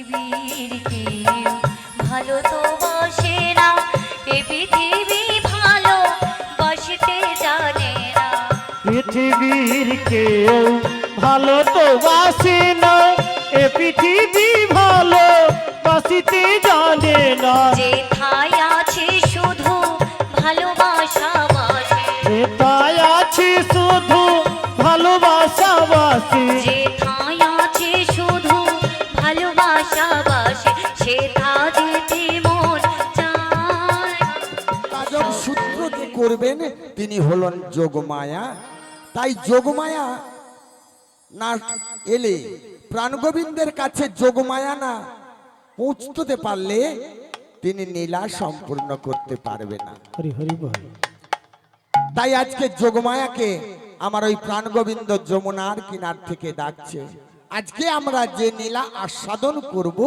পৃথিবীর কেউ ভালো তো বাসে না, এ পৃথিবী ভালো বাসতে জানে না। পৃথিবীর কেউ ভালো তো বাসে না, এ পৃথিবী ভালো বাসিতে জানে না। যেথায় আছে শুধু ভালোবাসা বাসে, যেথায় আছে শুধু ভালোবাসা বাসে, যেথায় আছে শুধু ভালোবাসা বাসে, সেথা যেতে মন চায়। কাজক সূত্র যে করবেন তিনি হলেন যোগমায়া। তাই যোগমায়া না এলে প্রাণগোবিন্দের কাছে যোগমায়া না পৌঁছতে পারলে তিনি নীলা সম্পূর্ণ করতে পারবে না। হরি হরি বল। তাই আজকে যোগমায়াকে আমার ওই প্রাণগোবিন্দ যমুনার কিনার থেকে ডাকছে। আজকে আমরা যে নীলা আস্বাদন করব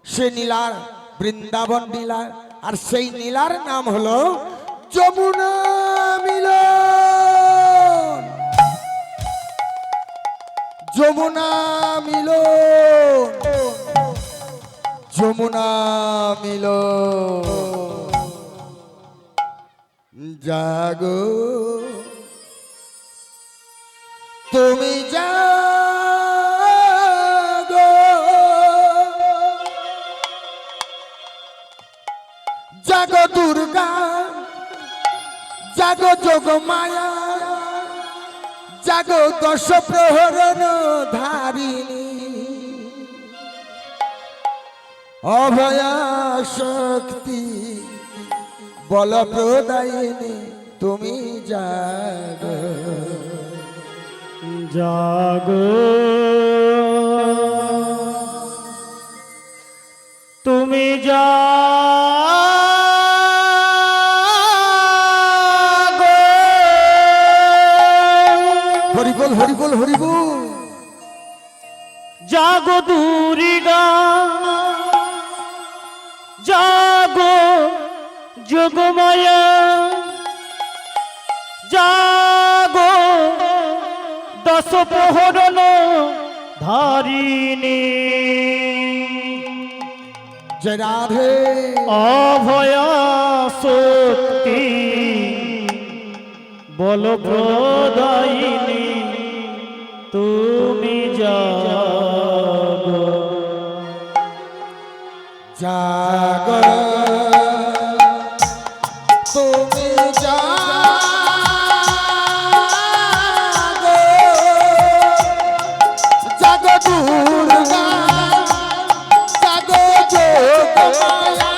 সে নীলার বৃন্দাবন নীলা, আর সেই নীলার নাম হলো যমুনা মিলন। যমুনা মিলন, যমুনা মিলন। জাগো তুমি জাগো, জাগো দুর্গা, জাগো যোগমায়া, জাগো দশ প্রহরণ ধারিণী, অভয়া শক্তি বল প্রদায়িনী তুমি জাগো। জাগো তুমি জাগো। হরিবল হরিবল হরিবল। জাগো দুর্গা, জাগো যোগমায়া, জাগো দশ প্রহরণ ধারিণী, জয় রাধে। অভয়া শক্তি বল প্রদায়িনী তুমি জাগো। জাগো তুমি জাগো, জাগো দুর্গা, জাগো যোগমায়া,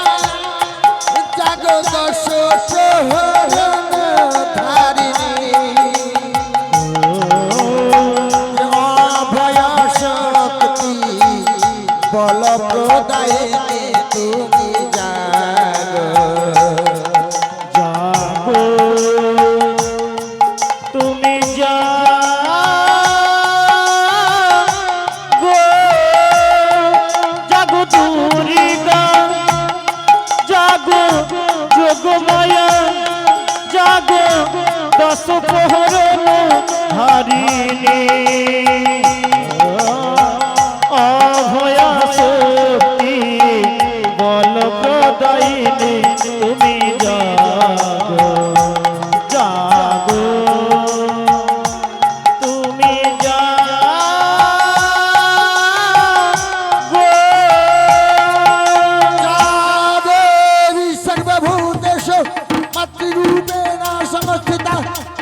জাগো দশ প্রহরণ ধারিণী, অভয়া শক্তি বল প্রদায়িনী তুমি জাগো। জাগো তুমি জাগো, জাগো দুর্গা, জাগো যোগমায়া, জাগো দশ প্রহরণ ধারিণী, অভয়া শক্তি বল প্রদায়িনী তুমি জাগো। জাগো তুমি জাগো। দেবী সর্বভূতেষু মাতৃরূপেণ সংস্থিতা,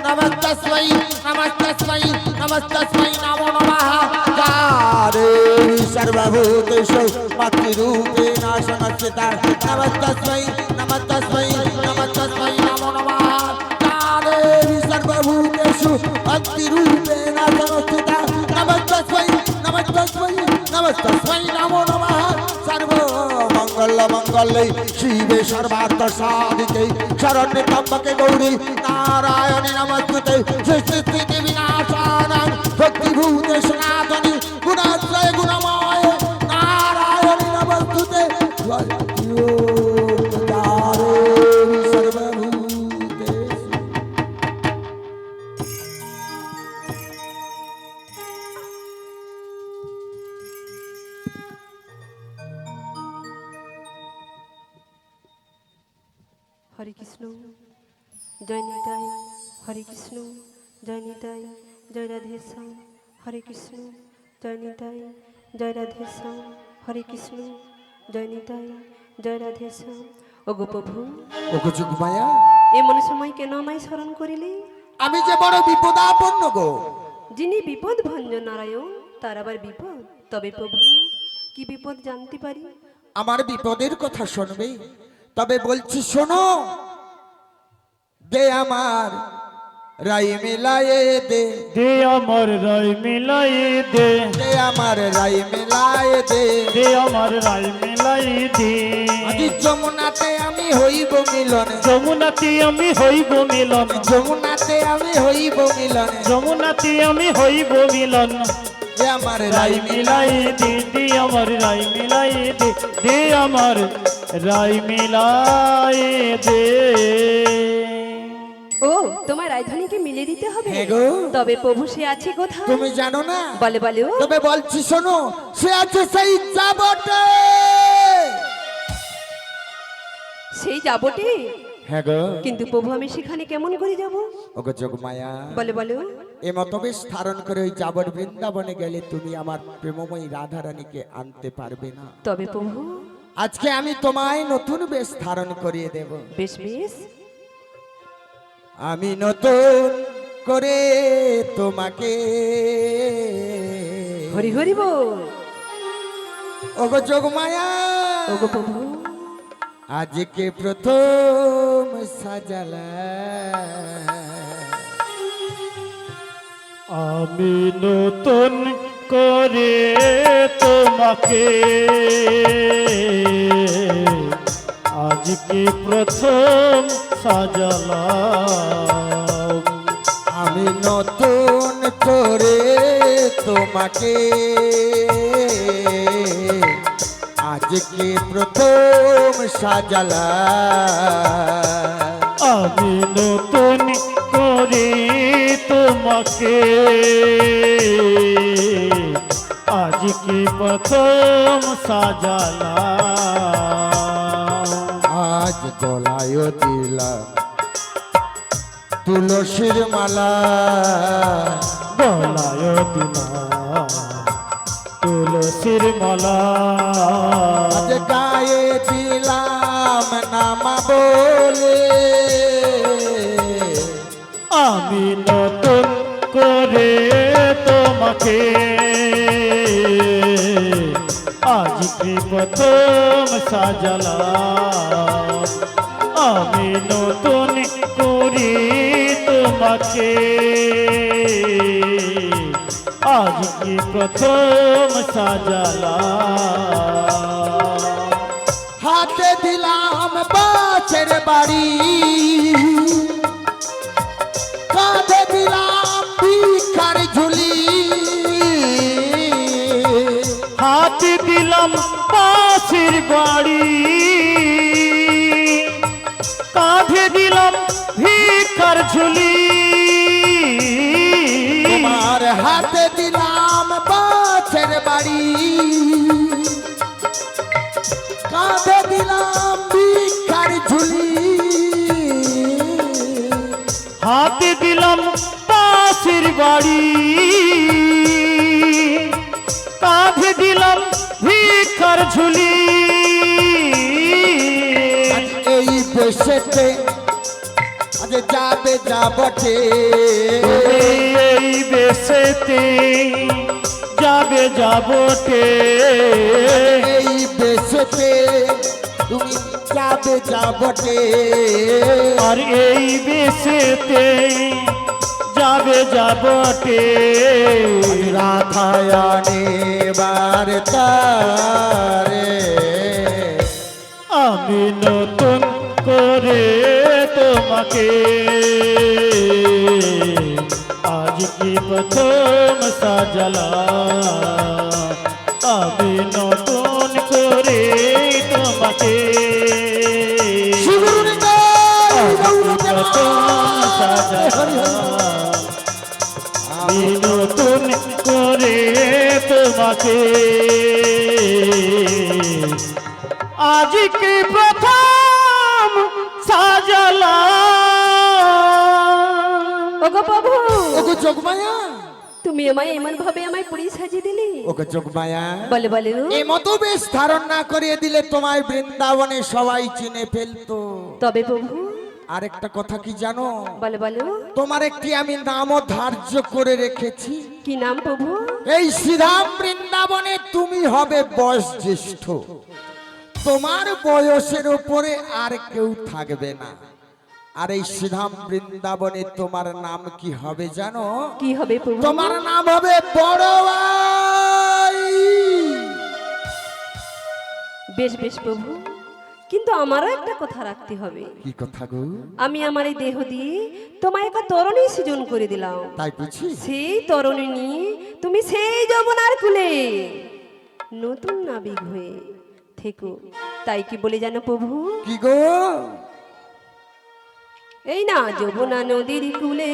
নমস্তস্मै নমস্তস্मै নমস্তস্मै নমো নমঃ। দেবী সর্বভূতেষু মাতৃরূপেণ সংস্থিতা, নমস্তস্मै নমস্তস্मै নমস্তস্मै নমো নমঃ। দেবী সর্বভূতেষু মাতৃরূপেণ সংস্থিতা, নমস্তস্मै নমস্তস্मै নমস্তস্मै নমো নমঃ। সর্বমঙ্গল মঙ্গলে শিবে সর্বার্থ সাধিকে, শরণ্যে ত্র্যম্বকে গৌরী নারায়ণী নমস্তুতে, সৃষ্টি বিনাশানাং ভক্তিভূতে সনাতনী, গুণাশ্রয় গুণময় নারায়ণী নমস্তুতে। সর্বভূতেষু হরে কৃষ্ণ জয় নিতাই, হরে কৃষ্ণ জয় নিতাই, জয় রাধে শ্যাম, হরে কৃষ্ণ জয় নিতাই, জয় রাধে শ্যাম, হরে কৃষ্ণ জয় নিতাই, জয় রাধে শ্যাম। ওগো প্রভু, ওগো যোগমায়া, এমন সময় কেন আমায় স্মরণ করিলে? আমি যে বড় বিপদাপন্ন গো। যিনি বিপদ ভঞ্জন নারায়ণ, তার আবার বিপদ? তবে প্রভু, কি বিপদ জানতে পারি? আমার বিপদের কথা শুনবে, তবে বলছি শোনো। দে আমার রাই মিলায়ে দে, দে আমার রাই মিলাই দে, দে আমার রাই মিলায়ে দে। দে আমার রাই মিলাই দে। আজি যমুনাতে আমি হইব মিলন, যমুনাতে আমি হইব মিলন, যমুনাতে আমি হইব মিলন। যমুনাতে আমি হইব মিলন। দে আমার রাই রাই মিলাই দে, দে আমার রাই মিলাই দে, দে আমার রাই মিলাই দে। ও, তোমার রাজধানীকে মিলে দিতে হবে? হ্যাঁ গো। তবে প্রভু সে আছে কোথায়? তুমি জানো না? বলে বলে। তবে বলছি শোনো, সে আছে সেই যাবটে। সেই যাবটে? হ্যাঁ গো। কিন্তু প্রভু আমি সেখানে কেমন করে যাব? ওগো যোগমায়া, বলে বলো। এ মতবেশ ধারণ করে ওই যাবট বৃন্দাবনে গেলে তুমি আমার প্রেমময়ী রাধারানীকে আনতে পারবে না। তবে প্রভু, আজকে আমি তোমায় নতুন বেশ ধারণ করিয়ে দেব। বেশ বেশ। আমি নতুন করে তোমাকে, হরি হরি বল। ওগো যোগমায়া, ওগো প্রভু, আজকে প্রথম সাজালা। আমি নতুন করে তোমাকে আজকে প্রথম সাজালাম। আমি নতুন করে তোমাকে আজকে প্রথম সাজালাম। আমি নতুন করে তোমাকে আজকে প্রথম সাজালাম। আজ গলায় দিলাম তুলসীর মালা, গলায় দিলাম তুলসীর মালা। আজ গায়ে দিলাম নামা বলে। আমি নতুন করে তোমাকে আজকে প্রথম সাজালাম। আমি নতুন করে তোমাকে আজকে প্রথম সাজালাম। হাতে দিলাম বাছের বাড়ি, কাঁধে দিলাম ভিখার ঝুলি। হাতে দিলাম বাঁশের বাড়ি, কাঁধে দিলাম ভিখার ঝুলি। তোমার হাতে দিলাম বাছের বাড়ি, কাঁধে দিলাম ভিখার ঝুলি। হাতে দিলাম বাঁশের বাড়ি, কাঁধে দিলাম ভিখার ঝুলি। আজ এই বেশেতে আজ যাবে যাবটে, এই বেশেতে যাবে যাবটে। এই বেশেতে তুমি যাবে যাবটে। আর এই বেশেতে যাবে যাবটে। রাধায়ানে বারতারে, আমি নতুন করে তোমাকে আজকে প্রথম সাজালাম। আমি নতুন করে তোমাকে প্রথম সাজালাম। আমি নতুন করে তোমাকে আজকে প্রথম সাজা যোগমায়া, তুমি আমায় এমন ভাবে আমায় পুরি সাজিয়ে দিলে। ওকে যোগমায়া, বলে বলে এই মতো বেশ ধারণ না করিয়ে দিলে তোমায় বৃন্দাবনে সবাই চিনে ফেলতো। তবে প্রভু আরেকটা কথা কি জানো, বলে বলো তোমার একটি আমি নামও ধার্য করে রেখেছি। কি নাম প্রভু? এই শ্রীধাম বৃন্দাবনে তুমি হবে বয়স জ্যেষ্ঠ, তোমার বয়সের উপরে আর কেউ থাকবে না। আর এই শ্রীধাম বৃন্দাবনে তোমার নাম কি হবে জানো? কি হবে প্রভু? তোমার নাম হবে বড়বাই। বেশ বেশ প্রভু, কিন্তু আমারও একটা কথা রাখতে হবে। কি কথা গো? আমি আমার এই দেহ দিয়ে তোমায় একটা তরণী সৃজন করে দিলাম। তাই বুঝি? সেই তরণী নিয়ে তুমি সেই যমুনার কুলে নতুন নাবিক হয়ে থেকো। তাই কি বলে জানো প্রভু? কি গো? এই না যমুনা নদীর কুলে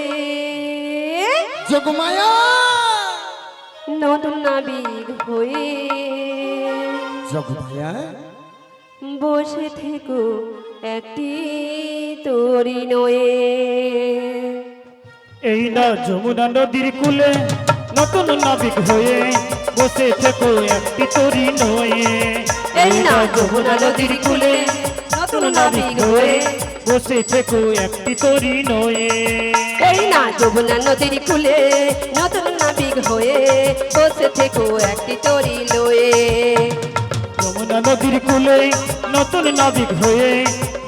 যোগমায়া, নতুন নাবিক হয়ে যোগমায়া, বসে থেকো একটি তরি নয়ে। এই না যমুনা নদীর কূলে নতুন নাবিক হয়ে বসে থেকো একটি তরি নয়ে। এই না যমুনা নদীর কুলে নতুন নাবিক হয়ে বসে থেকো একটি তরি নয়ে। এই না যমুনা নদীর কুলে নতুন নাবিক হয়ে বসে থেকো একটি তরি লয়ে। যমুনা নদীর কূলে নতুন নাবিক হয়ে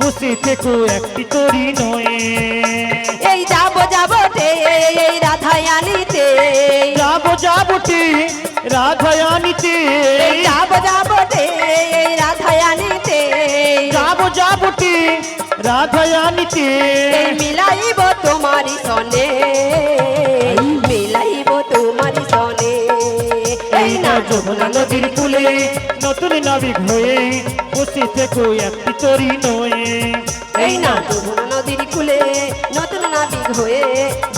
বসে থেকো একটি তরি নয়ে। এই যাবো যাবোটে এই রাধায়ানিতে, যাবো যাবোটে রাধায়ানিতে, এই যাবো যাবোটে এই রাধায়ানিতে, যাবো যাবোটে রাধায়ানিতে। এই মিলাইব তোমারি সনে, মিলাইব তোমারি সনে। এই না যমুনা নদীর কূলে নতুন নাবিক হয়ে বসে থেকো একটি তরি নয়ে। এই না যমুনা নদীর কুলে নতুন নাবিক হয়ে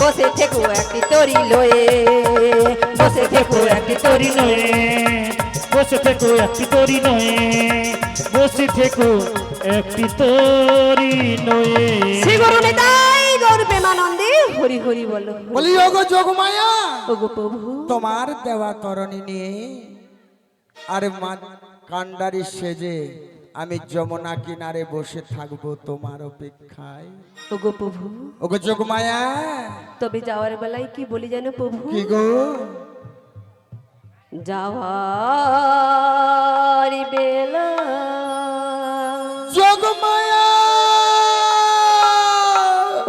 বসে থেকো একটি তরি লয়ে, বসে থেকো একটি তরি নয়ে, বসে থেকো একটি তরি নয়ে, বসে থেকো একটি তরি নয়ে। শ্রী গুরু নিতাই গৌর প্রেমানন্দে হরি হরি বলো। বলি ওগো যোগমায়া, ওগো প্রভু তোমার দেওয়া তরণী নিয়ে আর মা কান্ডারি সেজে আমি যমুনা কিনারে বসে থাকবো তোমার অপেক্ষায়। ওগো প্রভু, ওগো যোগমায়া, তবে যাওয়ার বেলায় কি বলি জানো প্রভু? কি গো? যাওয়ার বেলা যোগমায়া,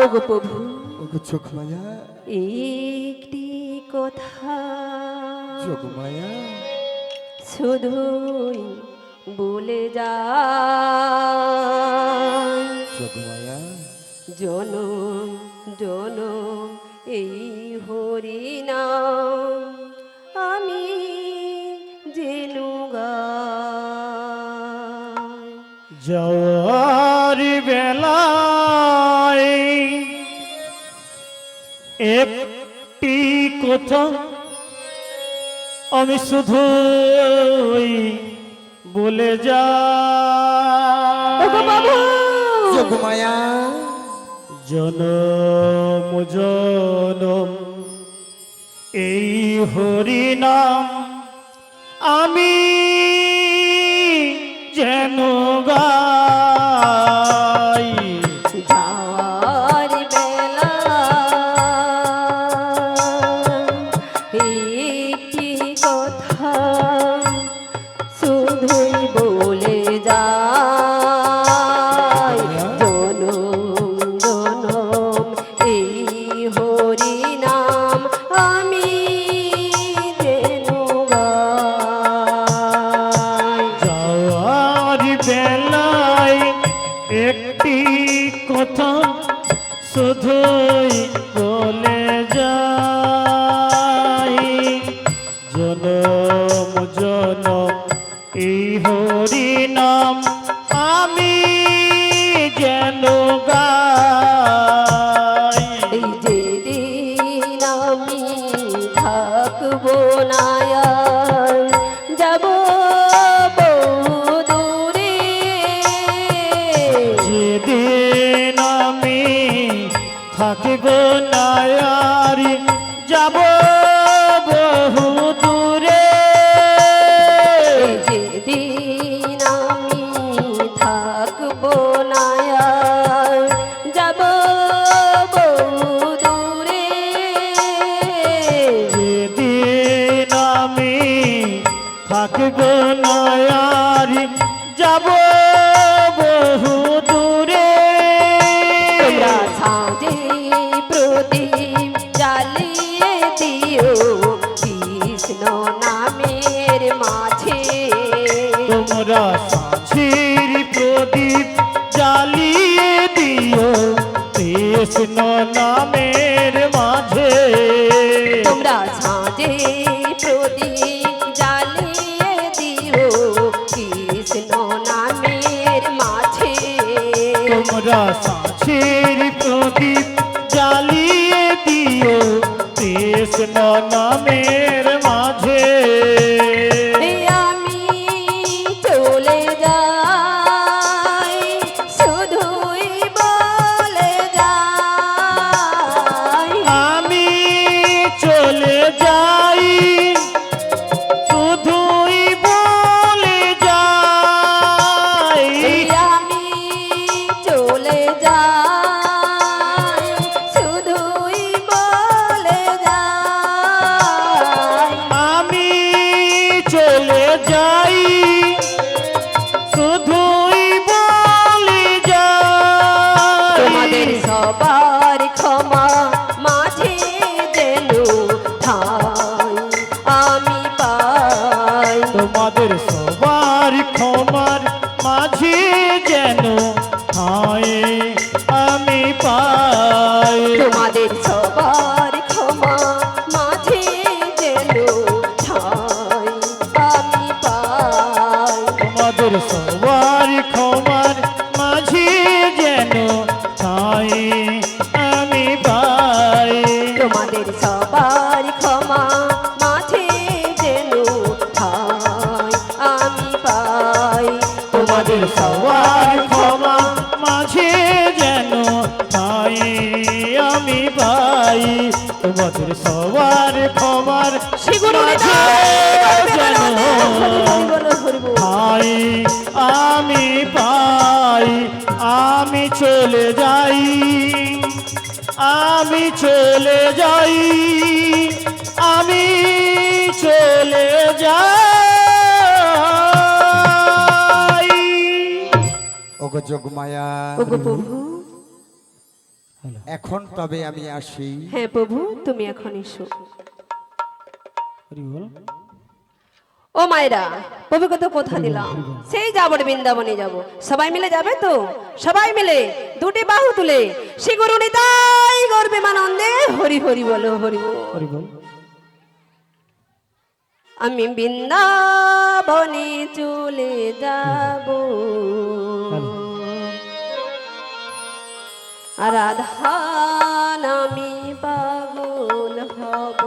ওগো প্রভু ওগো যোগমায়া, একটি কথা যোগমায়া, শুধুই বলে যা, যোগমায়া, জনম জনম এই হরি নাম আমি জেনু গাই। যাওয়ার বেলায় একটি কথা আমি শুধু বলে যা, ওগো বাবু যোগমায়া, জনম জনম এই হরি নাম আমি যেন গাই। যাওয়ার বেলা একটি কথা শুধুই বলে যায়, জনম জনম এই হরি নাম আমি যেন গাই। যাওয়ার বেলায় একটি কথা শুধুই বলে যাই, জনম জনম এই হরি নাম আমি যেন গাই। এই যেদিন আমি থাকবো না আর, যাব বহু দূরে, যেদিন আমি থাকিব না আর, যাব মায়ারি যাব বহু দূরে তোমরা সাঁঝে প্রদীপ জ্বালিয়ে দিও কৃষ্ণ নামের মাঝে। তোমরা সাঁঝের প্রদীপ জ্বালিয়ে দিও কৃষ্ণ নামের মাঝে। তোমরা সাঁঝে প্রদীপ জ্বালিয়ে দিও কৃষ্ণ নামের মাঝে। তোমরা সাঁঝের প্রদীপ জ্বালিয়ে দিও কৃষ্ণ নামের মাঝে। আমি চলে যাই শুধুই বলে যাই। আমি চলে যাই শুধুই বলে যাই। আমি চলে যাই শুধুই বলে যাই। আমি চলে যাই শুধুই বলে যাই। তোমাদের সবার ক্ষমা মাঝে যেন ঠাই আমি পাই। তোমাদের সবার ক্ষমার মাঝে যেন ঠাঁই আমি পাই। তোমাদের সবার ক্ষমা মাঝে যেন ঠাই আমি পাই। তোমাদের সবার ক্ষমার মাঝে যেন ঠাঁই আমি পাই। তোমাদের সবার ক্ষমা মাঝে যেন ঠাই আমি পাই। তোমাদের সবার ক্ষমা মাঝে যেন ঠাঁই আমি পাই। তোমাদের সবার ক্ষমার মাঝে যেন ঠাঁই আমি পাই। আমি চলে যাই, আমি চলে যাই, আমি চলে যাই। ওগো যোগমায়া, ওগো প্রভু, এখন তবে আমি আসি। হ্যাঁ প্রভু তুমি এখন এসো। ও মায়েরা, প্রভুকে তো কথা দিলাম সেই যাবো বৃন্দাবনে যাব। সবাই মিলে যাবে তো? সবাই মিলে দুটি বাহু তুলে শ্রী গুরু নিতাই গৌর প্রেমানন্দে হরি হরি বলো, হরি বল। আমি বৃন্দাবনে চলে যাব, আর রাধা নামে পাগল হব।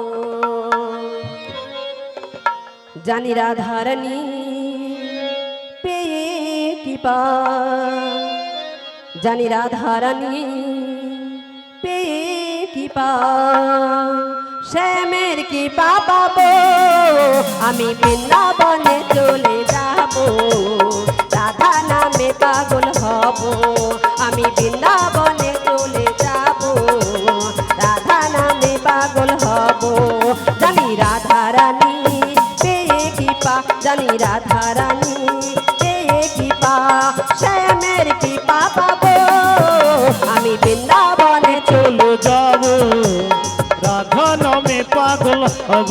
জানি রাধারানী পেয়ে কি পা, জানি রাধারানী পেয়ে কি পা, শ্যামের কি পা পাবো। আমি বৃন্দাবনে চলে যাব, রাধা নামে পাগল হব। আমি বৃন্দাবনে চলে যাব, রাধা নামে পাগল হব। জানি রাধারানী পেয়ে কি পা, জানি রাধারানী পেয়ে কি পা, শ্যামের কি পা পাবো। আমি বৃন্দাবনে চলে যাব, রাধা নামে পাগল হব।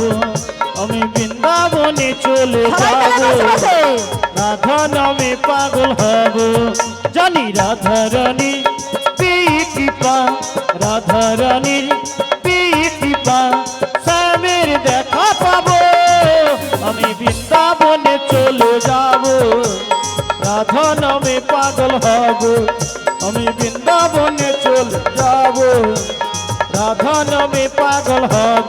আমি বৃন্দাবনে চলে যাব, রাধা নামে পাগল হব। জানি রাধা রানী পেয়ে কৃপা, রাধা রানীর পেয়ে কৃপা, শ্যামের দেখা পাবো। আমি বৃন্দাবনে চলে যাব, রাধা নামে পাগল হব। আমি বৃন্দাবনে চলে যাব, রাধা নামে পাগল হব।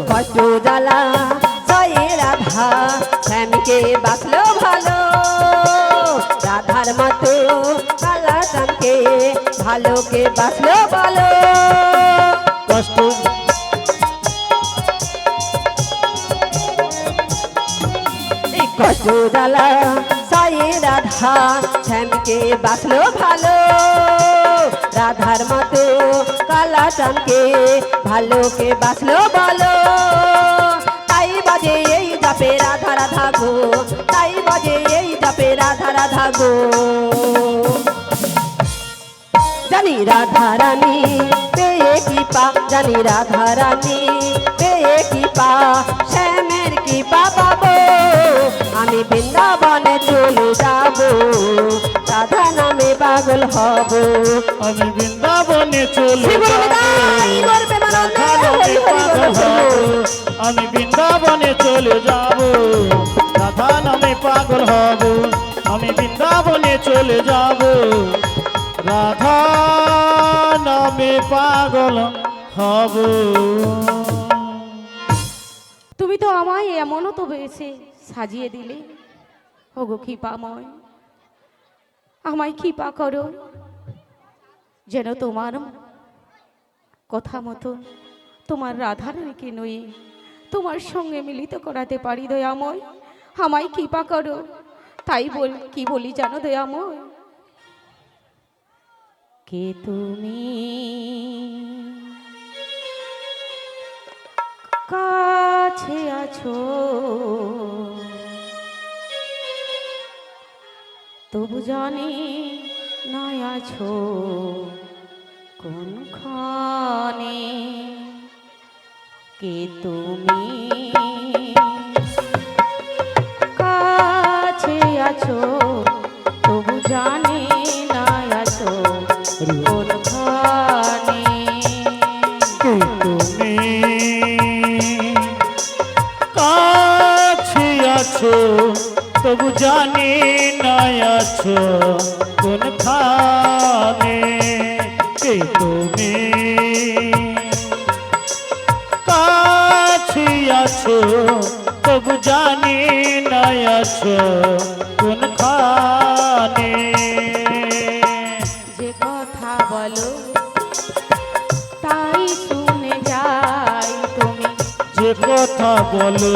কষ্ট জ্বালা সয়ে রাধা, শ্যামকে বাসলো ভালো। রাধার মতো কালা চাঁদকে ভালোকে বাসলো ভালো। কষ্ট কষ্ট জ্বালা সয়ে রাধা, শ্যামকে বাসলো ভালো। রাধার মতো কালা চাঁদকে ভালোকে বাসলো বলো। তাই বাজে এই জাপে রাধা রাধা গো, তাই যাবো। জানি রাধা রানী পেয়ে কৃপা, জানি রাধা রানী পেয়ে কৃপা, শ্যামের কৃপা পাবো। আমি বৃন্দাবনে চলে যাব, রাধা নামে পাগল হব। আমি বৃন্দাবনে চলে শিবরাম যাব, দাই মোর প্রেমানন্দে, রাধা নামে হরি হরি পাগল বল হব। বল। আমি বৃন্দাবনে চলে যাব, রাধা নামে পাগল হব। আমি বৃন্দাবনে চলে যাব, রাধা নামে পাগল হব। তুমি তো আমায় এমনও তো বেশে সাজিয়ে দিলে, ওগো কৃপাময়, আমায় কৃপা করো যেন তোমার কথা মতো তোমার রাধারানীকে নয়ে তোমার সঙ্গে মিলিত করাতে পারি দয়াময়। আমায় কৃপা করো। তাই কি বলি জানো দয়াময়? কে তুমি কাছে আছো তবু জানি না আছো কোনখানে। কে তুমি কাছে আছো তবু জানি না আছো কোনখানে। কে তুমি কাছে আছো তবু জানি না আছো কোনখানে। কে তুমি কাছে আছো তবু জানি না আছো কোনখানে। যে কথা বলো তাই শুনে যাই তুমি, যে কথা বলো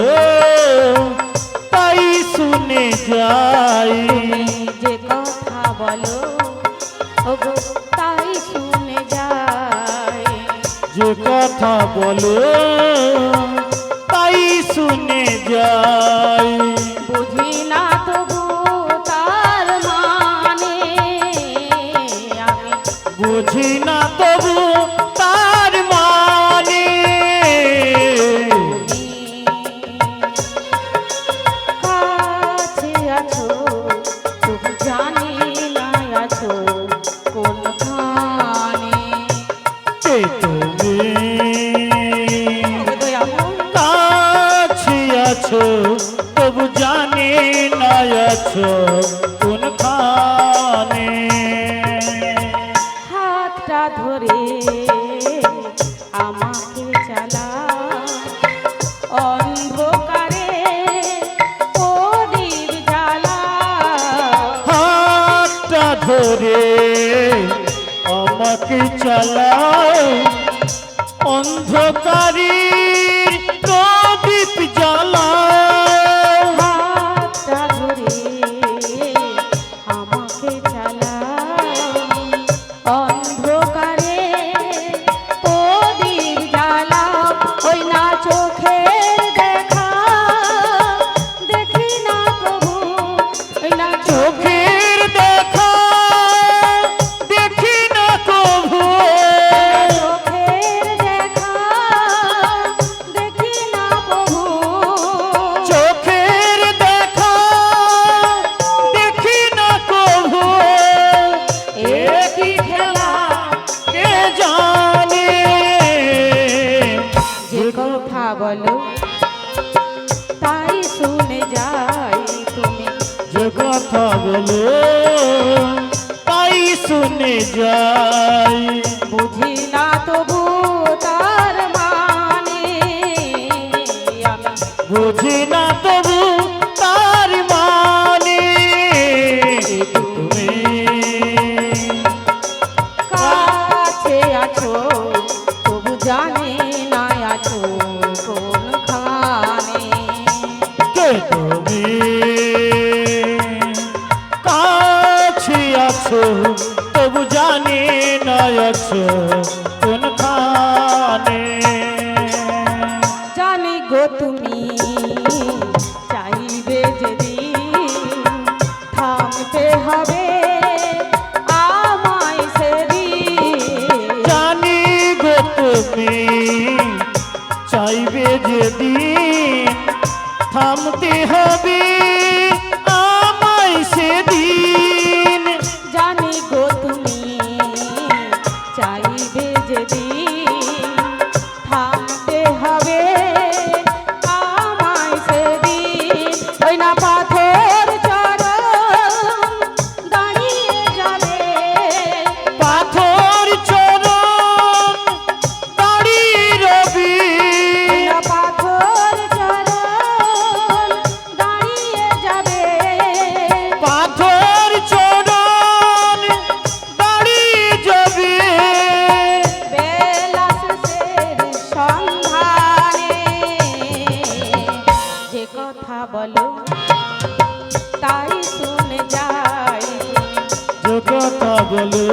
তাই শুনে যাই। যে কথা বলো ওগো তাই শুনে যাই। যে কথা বলো তাই শুনে যাই। বুঝি না তবু তার মানে, আমি বুঝি না তবু তার মানে। কাছে আছো তবু জানি না আছো কোনখানে। কে তুমি ওগো দয়াময়, কাছে আছো তবু জানি না আছো কোনখানে। হাতটা ধরে আমাকে চালা অন্ধকারে প্রদীপ জ্বালা। হাতটা ধরে আমাকে চালাও অন্ধকারের প্রদীপ জ্বালাও। হাতটা ধরে আমাকে চালা অন্ধকারে প্রদীপ জ্বালা। ওই না চোখের দেখা দেখি না কবু, ওই না চোখের দেখা দেখি না কভু। চোখের দেখা দেখি না প্রভু। চোখের দেখা দেখি না কভু। একই খেলা কে জানে যে কথা বলো তাই শুনে যাই তুমি, যে কথা বলো তাই শুনে যাই। বুঝি না তবু তার মানে, আমি বুঝি না তবু তার মানে। তুমি কাছে আছো তবু জানি না আছো কোনখানে। কে তুমি কাছে আছো তবু জানি বলো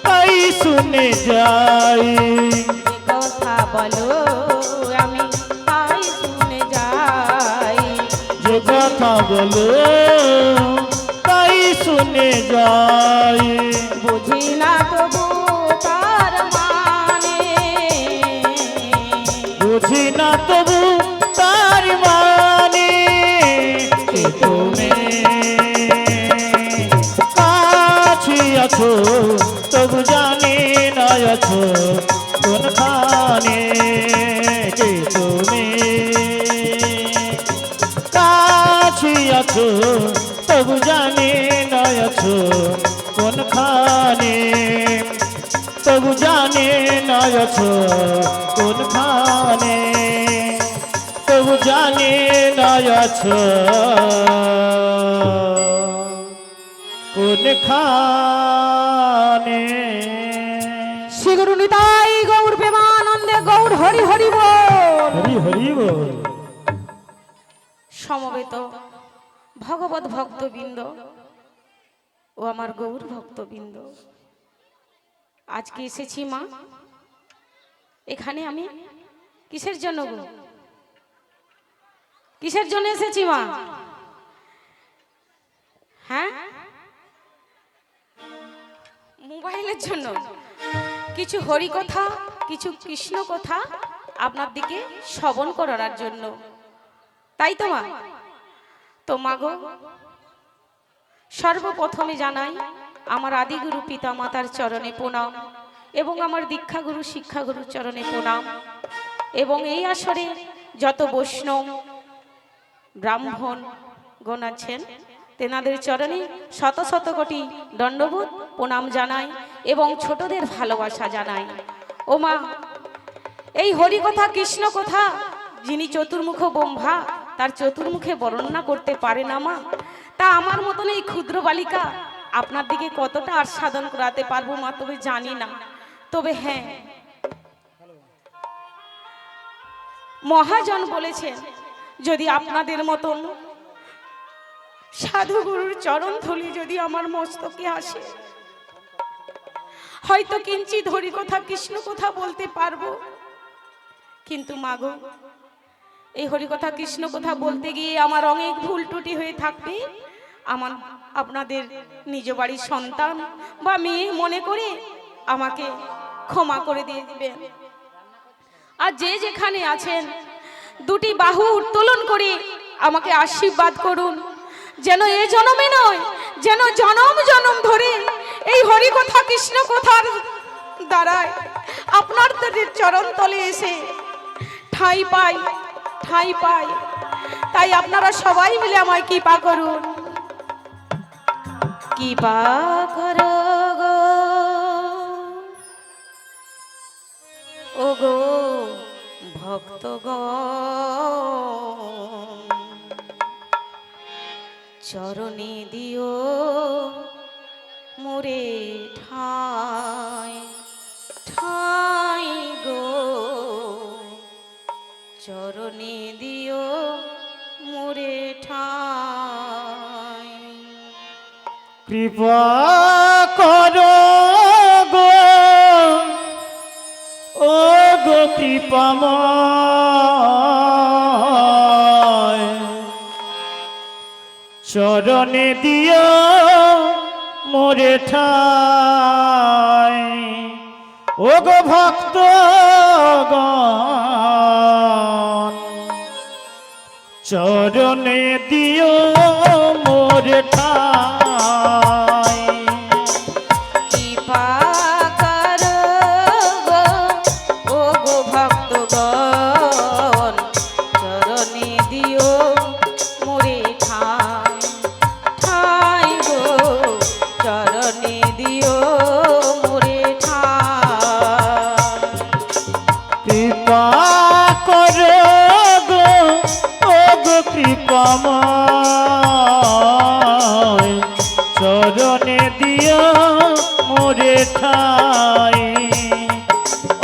তাই শুনে যাই, যে কথা বলো আমি তাই শুনে যাই। যে কথা বলো তাই শুনে যাই। বুঝি না তবু তার মানে, বুঝি না তবু তার মানে, কে তুমি কাছে আছো তবু জানি না আছো কোনখানে, কে তুমি কাছে আছো তবু জানি না আছো কোনখানে, তবু জানি না আছো কোনখানে, তবু জানি না আছো কোনখানে। শ্রীগুরু নিতাই গৌর প্রেমানন্দে গৌর হরি হরি বল। হরি হরি বল। সমবেত ভগবত ভক্তবৃন্দ ও আমার গৌর ভক্তবৃন্দ, আজকে এসেছি মা এখানে। আমি কিসের জন্য গো, কিসের জন্য এসেছি মা? হ্যাঁ, মোবাইলের জন্য। কিছু হরি কথা, কিছু কৃষ্ণ কথা আপনার দিকে শ্রবণ করার জন্য, তাই তো মা? তো মা গো, সর্বপ্রথমে জানাই আমার আদিগুরু পিতা মাতার চরণে প্রণাম এবং আমার দীক্ষাগুরু শিক্ষাগুরুর চরণে প্রণাম, এবং এই আসরে যত বৈষ্ণব ব্রাহ্মণ গণ আছেন তেনাদের চরণে শত শত কোটি দণ্ডবোধ প্রণাম জানাই এবং ছোটদের ভালোবাসা জানাই। ও মা, এই হরি কথা কৃষ্ণ কথা যিনি চতুর্মুখ ব্রহ্মা তার চতুর্মুখে বর্ণনা করতে পারে না মা, তা আমার মতন এই ক্ষুদ্র বালিকা আপনার দিকে কতটা আস্বাদন করাতে পারবো মা তবে জানি না। তবে হ্যাঁ, মহাজন বলেছেন যদি আপনাদের মতন সাধু গুরুর চরণ ধুলি যদি আমার মস্তকে আসে, হয়তো কিঞ্চিত হরি কথা কৃষ্ণ কথা বলতে পারবো। কিন্তু মাগো, এই হরি কথা কৃষ্ণ কথা বলতে গিয়ে আমার অনেক ভুল ত্রুটি হয়ে থাকবে। আমার আপনাদের নিজ বাড়ির সন্তান বা মেয়ে মনে করে আমাকে ক্ষমা করে দিয়ে দিবেন। আর যে যেখানে আছেন দুটি বাহু উত্তোলন করে আমাকে আশীর্বাদ করুন, যেন এ জনমে নয়, যেন জনম জনম ধরে এই হরি কথা কৃষ্ণ কথার দ্বারায় আপনার চরণ তলে এসে ঠাঁই পাই, ঠাঁই পাই। তাই আপনারা সবাই মিলে আমায় কৃপা করুন, কৃপা করো গো ও গো ভক্তগণ, চরণে দিও মোরে ঠাঁই, ঠাঁই গো চরণে দিও মোরে ঠাঁই। কৃপা করো গো ও গো কৃপাময়, চরণে দিও মোরে ঠাঁই। ও গো ভক্তগণ, চরণে দিও মোরে ঠাঁই। কৃপা করো গো ও গো ভক্তগণ, চরণে দিও মোরে ঠাঁই, ঠাঁই গো চরণে দিও মোরে ঠাঁই। কৃপা করো গো ও গো কৃপাময়, চরণে দিও মোরে ঠাঁই।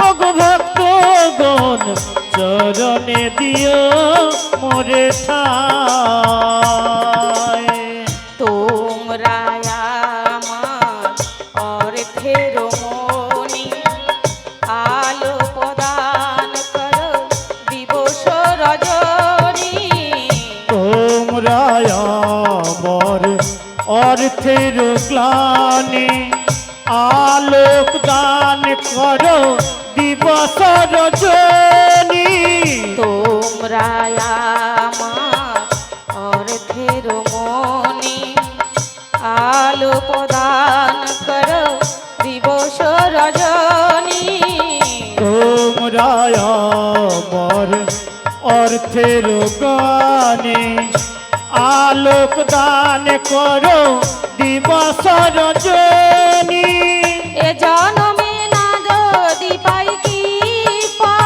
ও গো ভক্তগণ, চরণে দিও মোরে ঠাঁই। তোমরা আমার অর্থের গ্লানি আলোক দান করো দিবস রজনী। তোমরা আমার অর্থের মনি আলো প্রদান করো দিবস রজনী। তোমরা আমার অর্থের গানে আলোক দান করো দিবস রজনী। এ জনমে না যদি পাই কৃপা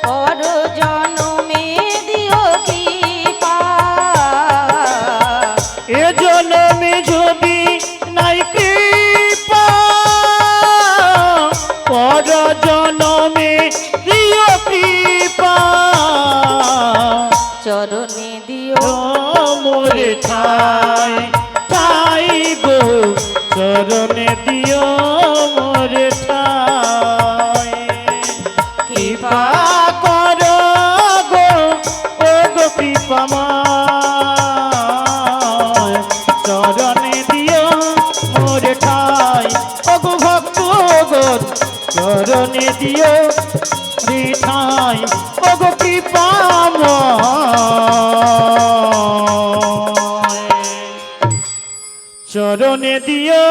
পর জনমে দিও কৃপা। এ জনমে যদি নাই কৃপা পর জনমে দিও কৃপা। চরণে দিও মোরে ঠাই ঠাই গো চরণে দিও মোরে ঠাই। কৃপা করো গো ও গো কৃপাময় চরণে দিও মোরে ঠাই। ও গো ভক্ত গো চরণে দিও ঠাই। ও গো চরণে দিও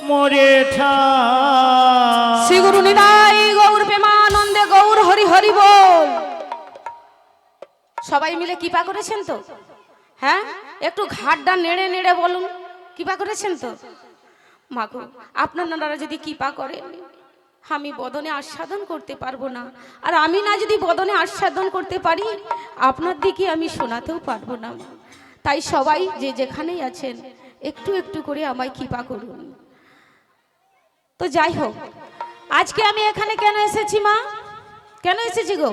মোরে ঠাই। শ্রী গুরু নিতাই গৌর প্রেমানন্দে গৌর হরি হরি বল। সবাই মিলে কৃপা করেছেন তো? হ্যাঁ, একটু ঘাটটা নেড়ে নেড়ে বলুন, কৃপা করেছেন তো? মাগো, আপনারা যদি কৃপা করেন আমি বদনে আস্বাদন করতে পারবো না, আর আমি না যদি বদনে আস্বাদন করতে পারি আপনার দিকে আমি শোনাতেও পারবো না। তাই সবাই যে যেখানেই আছেন একটু একটু করে আমায় কৃপা করুন। তো যাই হোক, আজকে আমি এখানে কেন এসেছি মা? কেন এসেছি গো?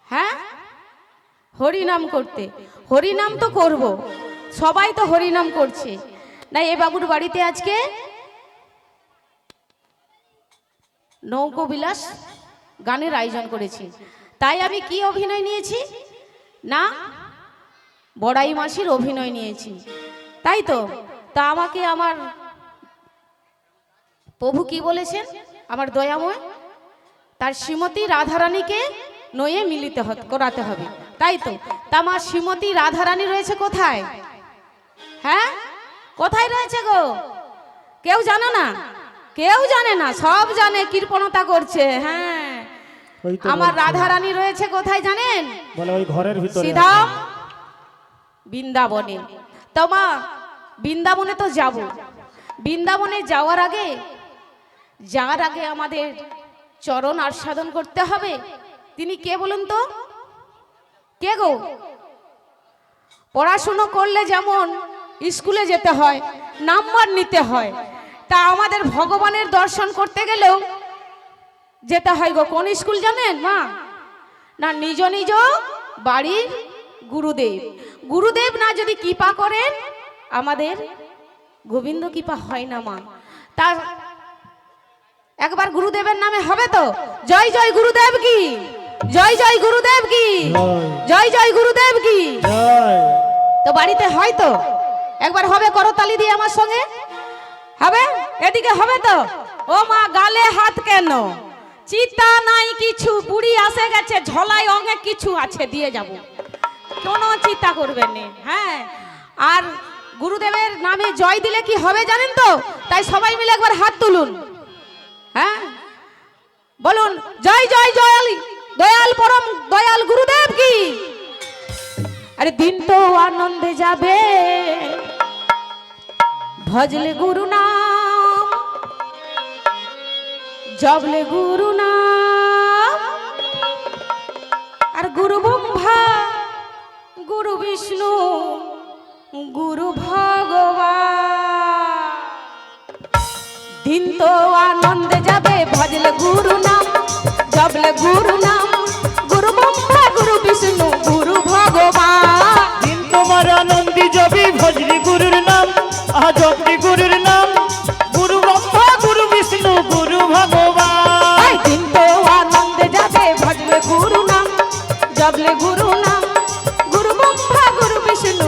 হ্যাঁ, হরিনাম করতে। হরিনাম তো করব, সবাই তো হরিনাম করছে না। এ বাবুর বাড়িতে আজকে নৌকো বিলাস গানের আয়োজন করেছি। তাই আমি কি অভিনয় নিয়েছি না, বড়াই মাসির অভিনয় নিয়েছি, তাই তো। তা আমাকে আমার প্রভু কি বলেছেন, আমার দয়াময় তার শ্রীমতী রাধারানীকে নয়ে মিলিত করাতে হবে, তাই তো। তা আমার শ্রীমতী রাধারানী রয়েছে কোথায়? হ্যাঁ, কোথায় রয়েছে গো? কেউ জানো না? কেউ জানে না, সব জানে, কৃপণতা করছে। হ্যাঁ, আমার রাধারানী রয়েছে কোথায় জানেন? বলে ওই ঘরের ভিতরে সিধা বৃন্দাবনে। তো মা, বৃন্দাবনে তো যাব, বৃন্দাবনে যাওয়ার আগে আমাদের চরণ আস্বাদন করতে হবে। তিনি কে বলুন তো? কে গো? পড়াশুনো করলে যেমন স্কুলে যেতে হয়, নাম্বার নিতে হয়, তা আমাদের ভগবানের দর্শন করতে গেলেও যেতে হয় গো কোন স্কুল জানেন মা? না, নিজ নিজ বাড়ির গুরুদেব। গুরুদেব না যদি কৃপা করেন আমাদের গোবিন্দ কৃপা হয় না মা। তার একবার গুরুদেবের নামে হবে তো? জয় জয় গুরুদেব কি, জয় জয় গুরুদেব কি, জয় জয় গুরুদেব কি। তো বাড়িতে হয় তো? একবার হবে, করতালি দিয়ে আমার সঙ্গে হবে, এদিকে হবে তো? ও মা, গালে হাত কেন? চিতা নাই কিছু, বুড়ি আসে গেছে, ঝলাই অনেক কিছু আছে, দিয়ে যাব, কোনো চিন্তা করবেন না। হ্যাঁ, আর গুরুদেবের নামে জয় দিলে কি হবে জানেন তো? তাই সবাই মিলে একবার হাত তুলুন। হ্যাঁ, বলুন জয় জয় জয়াল দয়াল পরম দয়াল গুরুদেব কি। আরে দিন তো আনন্দে যাবে ভজলে গুরু নাম, জবলে গুরু নাম। আর গুরু ব্রহ্মা, গুরু বিষ্ণু, গুরু ভগবান। দিন তো আনন্দে যাবে ভজলে গুরু নাম, জবলে গুরু নাম, গুরু ব্রহ্মা, গুরু বিষ্ণু, গুরু ভগবান। দিন তোমার আনন্দি যাবি ভজলি গুরুর নাম, জপলি গুরুর নাম, গুরু ব্রহ্মা, গুরু বিষ্ণু, গুরু ভগবান। দিন তো আনন্দে যাবে ভজলে গুরু নাম, জবলে গুরু নাম, গুরু ব্রহ্মা, গুরু বিষ্ণু,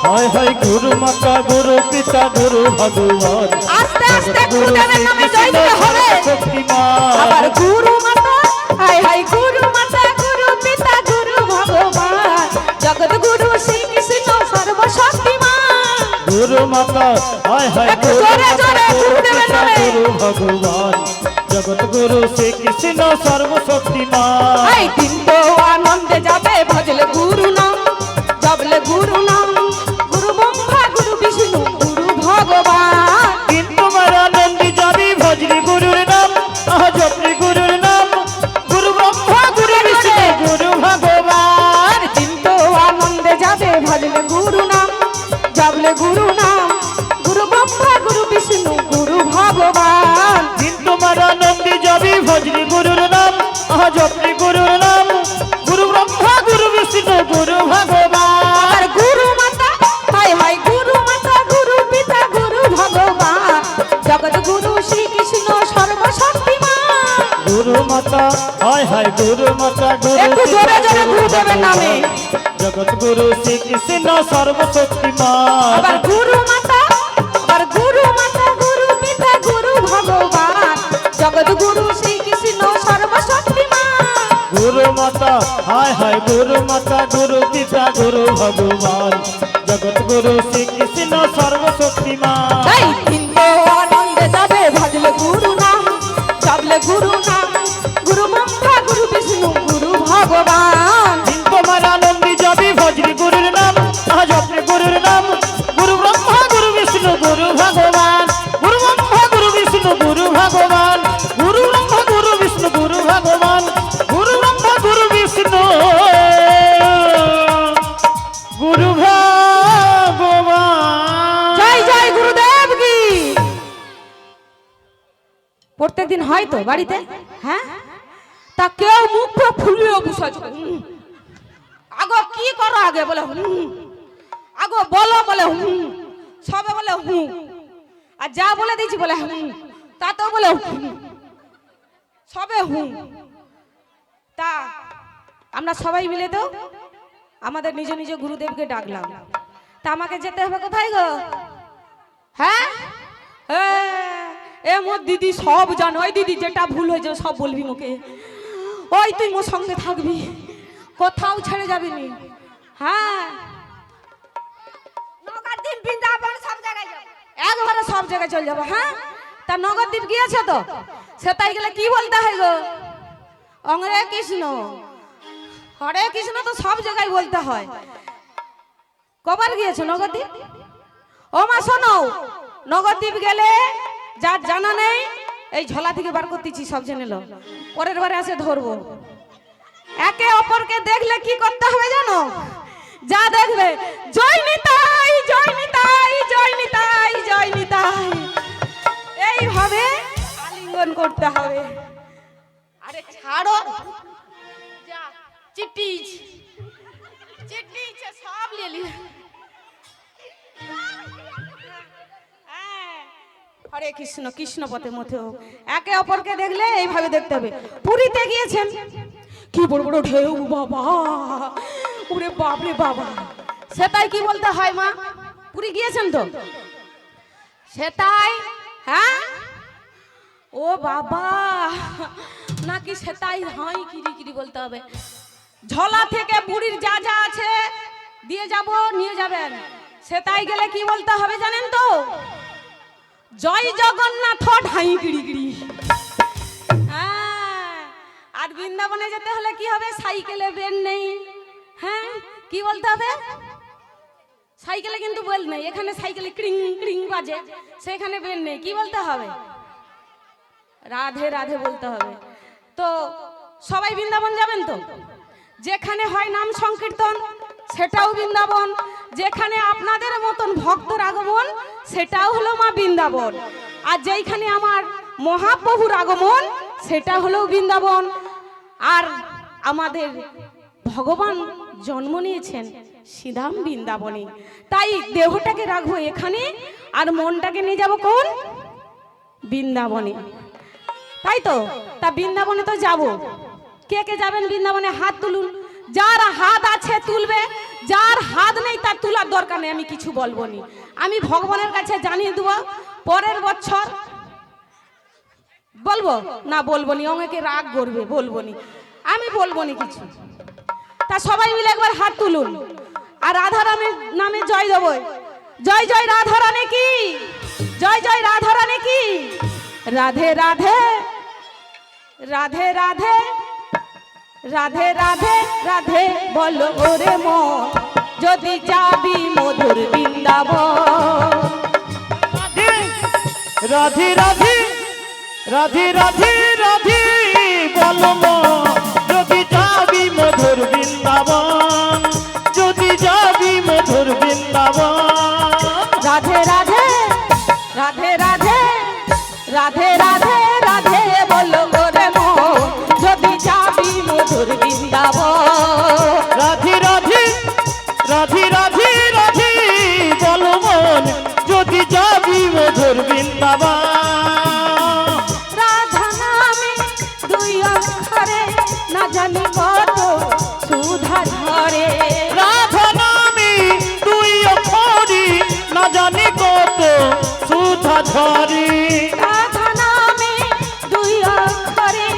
হায় হায় গুরু মাতা গুরু পিতা গুরু ভগবান আস্তে আস্তে গুরুদেবের নামে জয় দিতে হবে। শক্তিমান আবার গুরু মাতা হায় হায় গুরু মাতা গুরু পিতা গুরু ভগবান জগৎ গুরু শ্রীকৃষ্ণ সর্বশক্তিমান। গুরু মাতা হায় হায় একটু গুরু জোরে মাতা জোরে গুরু গুরুদেবের পিতা নামে। গুরু ভগবান জগৎ গুরু শ্রীকৃষ্ণ সর্বশক্তিমান। এই দিন তো আনন্দে যাবে ভজলে গুরু নাম জপলে গুরু নাম গুরু ব্রহ্মা গুরু বিষ্ণু গুরু ভগবান। দিন তোমার আনন্দে যাবি ভজলি গুরুর নাম আহা জপলি গুরুর নাম গুরু ব্রহ্মা গুরু বিষ্ণু গুরু ভগবান। দিন তো আনন্দে যাবে ভজলে গুরু নাম জপলে গুরু নাম গুরু ব্রহ্মা গুরু বিষ্ণু গুরু ভগবান। দিন তোমার আনন্দে যাবি ভজলি গুরুর নাম আহা জপলি গুরুর নাম গুরু ব্রহ্মা গুরু বিষ্ণু গুরু ভগবান। আর গুরু মাতা হায় হায় গুরু মাতা গুরু পিতা গুরু ভগবান জগৎ গুরু শ্রীকৃষ্ণ সর্বশক্তিমান। গুরু মাতা হায় হায় গুরু মাতা গুরু একটু জোরে জোরে গুরুদেবের নামে। জগৎ গুরু শ্রীকৃষ্ণ সর্বশক্তিমান। আবার গুরু মাতা আবার গুরু মাতা গুরু পিতা গুরু ভগবান জগৎ গুরু শ্রীকৃষ্ণ সর্বশক্তিমান। গুরু মাতা হায় হায় গুরু মাতা গুরু পিতা গুরু ভগবান জগৎ গুরু শ্রীকৃষ্ণ সর্বশক্তিমান। এই হিন্দু আনন্দে যাবে ভজলে গুরু নাম জপলে গুরু নাম গুরু ব্রহ্মা গুরু বিষ্ণু গুরু ভগবান। দিন তোমার আনন্দে যাবি ভজলি গুরুর নাম আহা জপলি গুরুর নাম গুরু ব্রহ্মা গুরু বিষ্ণু গুরু ভগবান গুরু ব্রহ্মা গুরু বিষ্ণু গুরু ভগবান গুরু ব্রহ্মা গুরু বিষ্ণু গুরু ভগবান গুরু ব্রহ্মা গুরু বিষ্ণু গুরু ভগবান। জয় জয় গুরুদেব কি। প্রত্যেকদিন হয় তো বাড়িতে, হ্যাঁ? তা কেউ মুখ ফুলিয়ে বসে আছে। আগো কি করো আগে বলে আগো বলো বলে সবে বলে আর যা বলে দিয়েছি বলে তাতেও বলে সবে তা আমরা সবাই মিলে তো আমাদের নিজ নিজ গুরুদেবকে ডাকলাম। তা আমাকে যেতে হবে কোথায় গো? হ্যাঁ এ মোর দিদি সব জানো। ওই দিদি যেটা ভুল হয়েছে সব বলবি মুখে। ওই তুই মোর সঙ্গে থাকবি, কোথাও ছেড়ে যাবি নি। হ্যাঁ নগরদ্বীপ বৃন্দাবন সব জায়গায় যাব, একবারে সব জায়গায় চলে যাবো। হ্যাঁ তা নগরদ্বীপ গিয়েছে তো সে তাই গেলে কি বলতে হয় গো? হরে কৃষ্ণ হরে কৃষ্ণ তো সব জায়গায় বলতে হয়। কবার গিয়েছো নগরদ্বীপ? ও মা শোনো, নগরদ্বীপ গেলে যার জানা নেই এই ঝোলা থেকে বার করতেছি সব জেনে লো, পরের বারে আসে ধরবো। একে অপরকে দেখলে কি করতে হবে জানো? যা দেখবে জয় নিতাই জয় নিতাই জয় নিতাই জয় নিতাই এইভাবে আলিঙ্গন করতে হবে। আরে ছাড়ো যা চিটিজ চিটিজ সব নিয়ে লি। হরে কৃষ্ণ কৃষ্ণ পথে মতে হোক। একে অপরকে দেখলে এইভাবে দেখতে হবে। পুরীতে গিয়েছেন, কি বড় বড় ঢেউ বাবা, ওরে বাপরে বাবা। সেটাই কি বলতে হয় মা? পুরী গিয়েছেন তো সেটাই। হ্যাঁ ও বাবা নাকি সেটাই হয় কিরি কিরি বলতে হবে। ঝোলা থেকে পুরীর যা যা আছে দিয়ে যাব, নিয়ে যাবেন। সেটাই গেলে কি বলতে হবে জানেন তো? জয় জগন্নাথ ঢাই গিড়ি গিড়ি। আর বৃন্দাবনে যেতে হলে কি হবে? সাইকেলে বেল নেই। হ্যাঁ কি বলতে হবে? সাইকেলে কিন্তু বেল নেই, এখানে সাইকেলে ক্রিং ক্রিং বাজে, সেখানে বেল নেই। কি বলতে হবে? রাধে রাধে বলতে হবে। তো সবাই বৃন্দাবন যাবেন তো? যেখানে হয় নাম সংকীর্তন সেটাও বৃন্দাবন, যেখানে আপনাদের মতন ভক্তর আগমন সেটাও হলো মা বৃন্দাবন, আর যেইখানে আমার মহাপ্রভুর আগমন সেটা হলো বৃন্দাবন। আর আমাদের ভগবান জন্ম নিয়েছেন শ্রীধাম বৃন্দাবনে, তাই দেহটাকে রাখবো এখানে আর মনটাকে নিয়ে যাব কোন? বৃন্দাবনে। তাই তো, তা বৃন্দাবনে তো যাব। কে কে যাবেন বৃন্দাবনে? হাত তুলুন। যার হাত আছে তুলবে, যার হাত নেই তার তোলার দরকার নেই, আমি কিছু বলবো নি। আমি ভগবানের কাছে জানিয়ে দেবো পরের বছর বলবো না, বলবো নি, অনেকে রাগ করবে, বলবো নি, আমি বলবো নি কিছু। তা সবাই মিলে একবার হাত তুলুন আর রাধারানীর নামে জয় দেবো। জয় জয় রাধারানী কি, জয় জয় রাধারানী কি। রাধে রাধে রাধে রাধে রাধে রাধে রাধে বলো ওরে মন, যদি যাবি মধুর বৃন্দাবন। রাধে রাধে রাধে রাধে রাধে বলো মন, যদি যাবি মধুর বৃন্দাবন, যদি যাবি মধুর বৃন্দাবন। রাধে রাধে রাধে রাধে রাধে রাধে রাধে বলো ওরে মন, যদি যাবি মধুর বৃন্দাবন। রাধে রাধে রাধে রাধে রাধে বলো মন, যদি যাবি মধুর বৃন্দাবন। রাধা নামে দুই অক্ষরে না জানি কত সুধা ঝরে। রাধা নামে তুই অক্ষরি না জানি কত সুধা ঝরে। রাধা নামে দুই অক্ষরে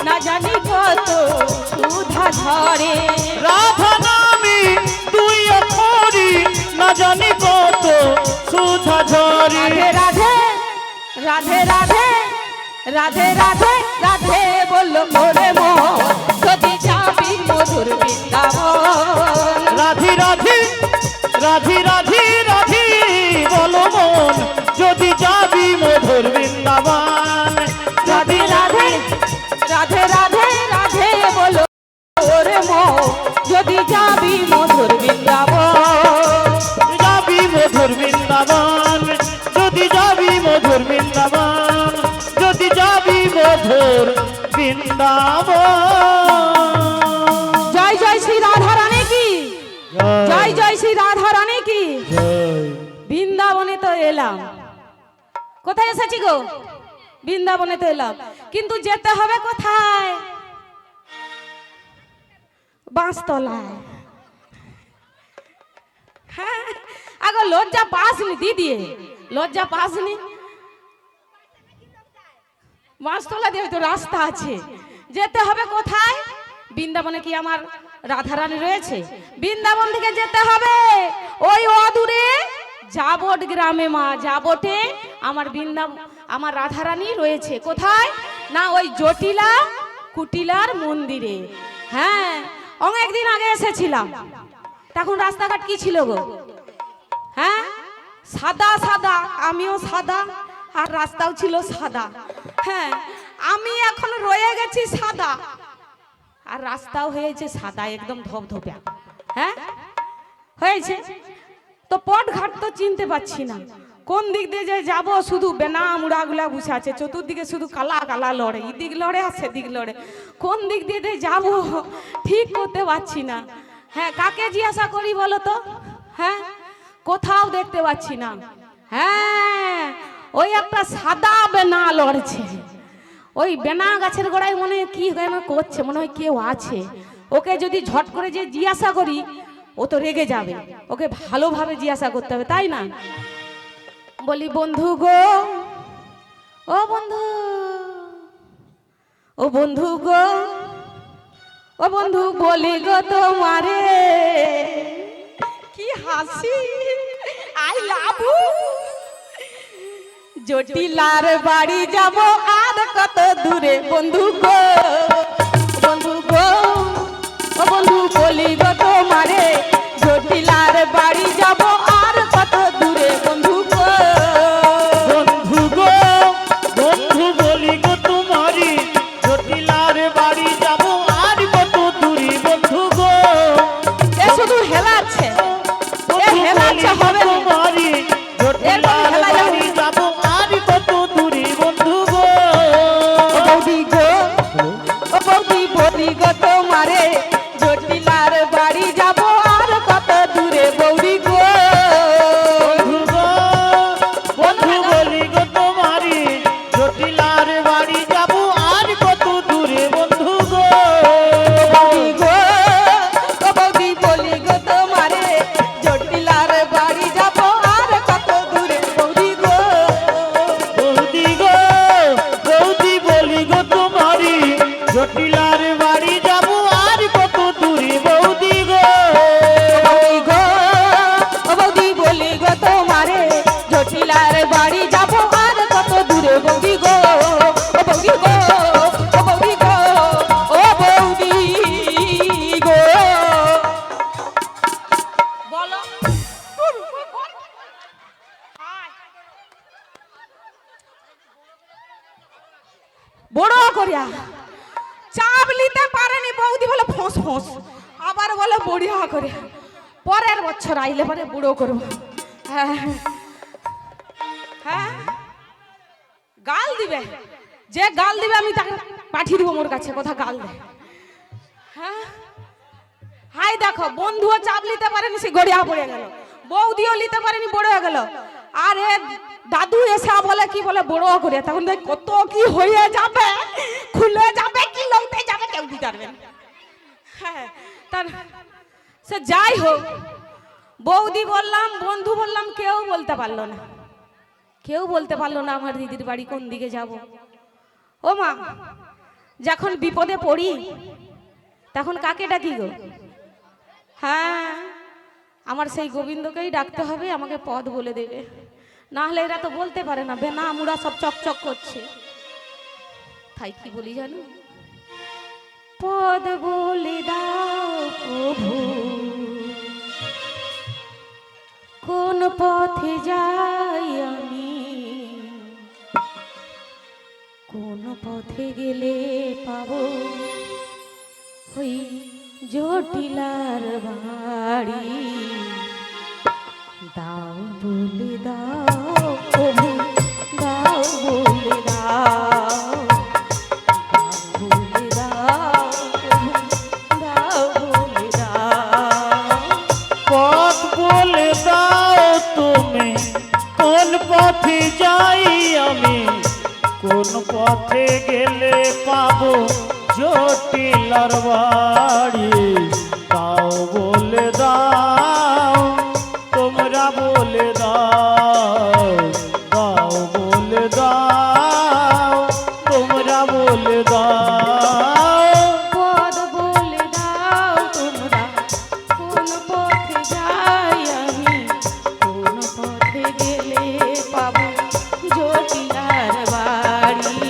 না জানি কত সুধা ঝরে। রাধা নামে তুই অক্ষরি না জানি কত সুধা ঝরে। রাধে রাধে রাধে রাধে রাধে রাধে বললো ওরে মন, যদি যাবি মধুর বৃন্দাবন। রাধে রাধে রাধে রাধে রাধে বলো মন, যদি যাবি মধুর বৃন্দাবন। রাধে রাধে রাধে রাধে রাধে বলো ওরে মন, যদি যাবি মধুর বৃন্দাবন। যাবি মধুর বৃন্দাবন, যদি যাবি মধুর বৃন্দাবন, যদি যাবি মধুর বৃন্দাবন। জয় জয় শ্রী রাধা রানী কি, জয় জয় শ্রী রাধা রানী কি। বৃন্দাবনে তো এলাম, কোথায় এসেছি গো? বৃন্দাবনে তো এলাম, কিন্তু যেতে হবে কোথায়? বাঁশতলায়। হ্যাঁ, আগে লজ্জা পাসনি দিদি, লজ্জা পাসনি। বাঁশতলা দিয়ে তো রাস্তা আছে, যেতে হবে কোথায়? বৃন্দাবনে কি আমার রাধারানী রয়েছে? বৃন্দাবন থেকে যেতে হবে ওই অদূরে যাবট গ্রামে, মা যাবটে আমার আমার রাধারানী রয়েছে। কোথায় না ওই জটিলা কুটিলার মন্দিরে। হ্যাঁ, অনেকদিন আগে এসেছিলাম, তখন রাস্তাঘাট কি ছিল গো? হ্যাঁ, সাদা সাদা, আমিও সাদা আর রাস্তাও ছিল সাদা। হ্যাঁ, আমি এখন রয়ে গেছি সাদা আর রাস্তাও হয়েছে সাদা, একদম ধবধবে। হ্যাঁ হয়েছে তো, পটঘাট তো চিনতে পারছি না, কোন দিক দিয়ে যে যাব, শুধু বেনা মুড়াগুলা বসে আছে, চতুর্দিকে শুধু কালা কালা লড়ে, এদিক লড়ে আর সেদিক লড়ে, কোন দিক দিয়ে যাব ঠিক করতে পারছি না। হ্যাঁ, কাকে জিজ্ঞাসা করি বলো তো? হ্যাঁ, কোথাও দেখতে পাচ্ছি না। হ্যাঁ, ওই একটা সাদা বেনা লড়ছে, ওই বেনা গাছের গোড়ায় মনে হয় কি যেন করছে, মনে হয় কেউ আছে। ওকে যদি ঝট করে যে জিজ্ঞাসা করি ও তো রেগে যাবে, ওকে ভালোভাবে জিজ্ঞাসা করতে হবে, তাই না? বলি বন্ধু গো, ও বন্ধু, ও বন্ধু গো, ও বন্ধু বলি গো তোমারে, কি হাসি, আই লাভ ইউ। জটিলার বাড়ি যাব আর কত দূরে বন্ধু গো, বন্ধু গো, ও বন্ধু বলি গো তোমারে, জটিলার বাড়ি যাব আর কত দূরে বন্ধু গো। বন্ধু গো, বন্ধু বলি গো তোমারি, জটিলার বাড়ি যাব আর কত দূরে বন্ধু গো। এ শুধু হেলাচ্ছে, এ হেলাচ্ছে হবে না। তোমারি, জটিলার বাড়ি যাব আর কত দূরে বন্ধু গো। ও বৌদি গো, ও বৌদি বলি গো তোমারে, জটিলার বাড়ি যাব আর কত দূরে বৌদি গো। বন্ধু গো, বন্ধু বলি গো তোমারি, জটিলার বাড়ি যাব আর কত দূরে বন্ধু গো। বৌদি গো, ও বৌদি বলি গো তোমারে, জটিলার বাড়ি যাব আর কত দূরে বৌদি গো। বৌদি গো, ও বৌদি বলি গো তোমারে, জটিলার বাড়ি যাব আর কত দূরে বৌদি গো, ও বৌদি গো, ও বৌদি গো, ও বৌদি গো। বলো বড় করিয়া চাপ নিতে পারেনি বৌদি বলে ফোঁস ফোঁস, আবার বলে বড়িয়া করে পরের বছর আইলে পরে বুড়ো করবো। হ্যাঁ হ্যাঁ, গাল দিবে, যে গাল দিবে আমি তাকে পাঠিয়ে দিব মোর কাছে, কথা গাল দে। হ্যাঁ হাই দেখো, বন্ধুও চাপ নিতে পারেনি, সে গড়িয়া পড়ে গেল, বৌদিও নিতে পারেনি, বড় হয়ে গেল। আরে দাদু এসে বলে কি বলে বড় করে, তখন দেখ কত কি হয়ে যাবে, খুলে যাবে কি লৌটে যাবে কেউ দিতে পারবে না। হ্যাঁ তার সে যাই হোক, বৌদি বললাম, বন্ধু বললাম, কেউ বলতে পারলো না, কেউ বলতে পারলো না আমার দিদির বাড়ি কোন দিকে যাব। ও মা, যখন বিপদে পড়ি তখন কাকে ডাকি গো? হ্যাঁ, আমার সেই গোবিন্দকেই ডাকতে হবে, আমাকে পথ বলে দেবে, না হলে এরা তো বলতে পারে না, বেনা মুড়া সব চকচক করছে। তাই কি বলি জানো, পদ বলে দাও প্রভু, কোন পথে যাই আমি, কোন পথে গেলে পাবো ওই জটিলার বাড়ি, দাও বলে দাও প্রভু, দাও বলে দাও, দাও বলে দাও প্রভু, দাও বলে দাও। পথ বলে দাও তুমি, কোন পথে যাই আমি, কোন পথে গেলে পাবো জটিলার বাড়ি, দাও বলে দাও, তোমরা বলে দাও, দাও বলে দাও, তোমরা বলে দাও। পদ বলে দাও তোমরা, কোন পথে যাই আমি, কোন পথে গেলে পাবো জটিলার বাড়ি,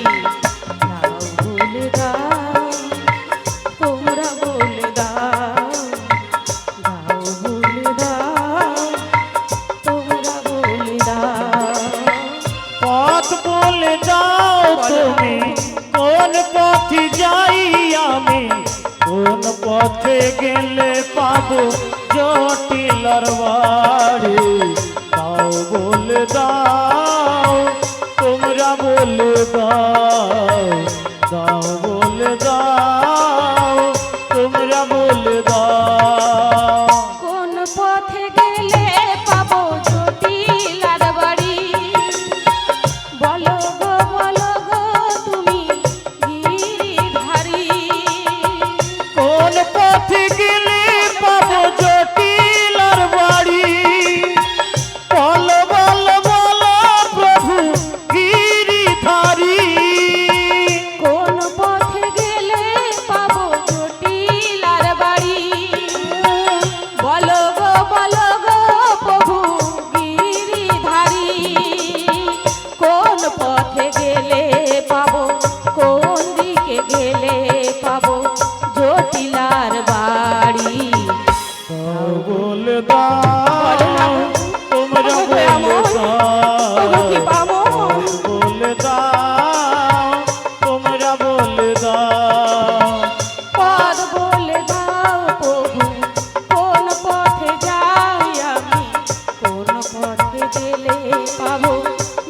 দাও বলে দাও, তোমরা বলে দাও, দাও বলে দাও, তোমরা বলে দাও। পথ বলে দাও তুমি, কোন পথে যাই আমি, কোন পথে গেলে পাবো জটিলার বাড়ি, দাও বলে দাও, তোমরা বলে দাও, দাও বলে দাও, তোমরা বলে দাও। কোন পথে গেলে পাবো জটিলার বাড়ি, বলো গো তুমি গিরিধারী, কোন পথে গেলে পাবো জটিলার বাড়ি, বলো বলো বলো প্রভু গিরিধারী। কোন পথে গেলে পাবো জটিলার বাড়ি, বলো গো প্রভু গিরিধারী, কোন পথে গেলে পাবো, কোন দিকে গেলে পাবো জটিলার বাড়ি, দাও বলে দাও, তোমরা বলে দাও, বলে দাও, তোমরা বলে দাও। পদ বলে দাও প্রভু, কোন পথে যাই আমি, কোন পথে গেলে পাবো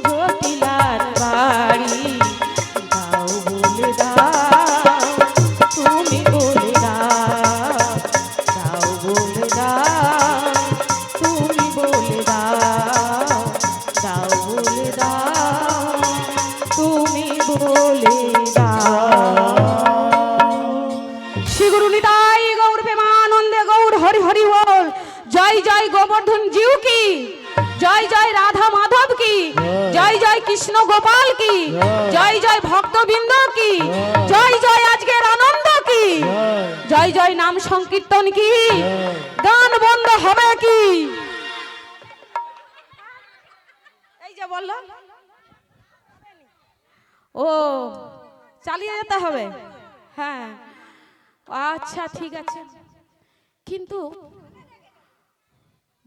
জটিলার বাড়ি, দাও বলে দাও, তুমি বলে দাও, দাও বলে দাও, তুমি বলে দাও, দাও বলে দাও, তুমি বলে দাও। শ্রী গুরু নিতাই গৌর প্রেমানন্দে গৌর হরি হরি বল। জয় জয় গোবর্ধন জিউ কি, জয় জয় রাধা মাধব কি, জয় জয় কৃষ্ণ গোপাল কি, জয় জয় ভক্তবৃন্দ কি, জয় জয় আজকে রানা বিষয় নাম সংকীর্তন কি গান বন্ধ হবে কি? এই যে বললো ও চালিয়ে যেতে হবে। হ্যাঁ আচ্ছা ঠিক আছে, কিন্তু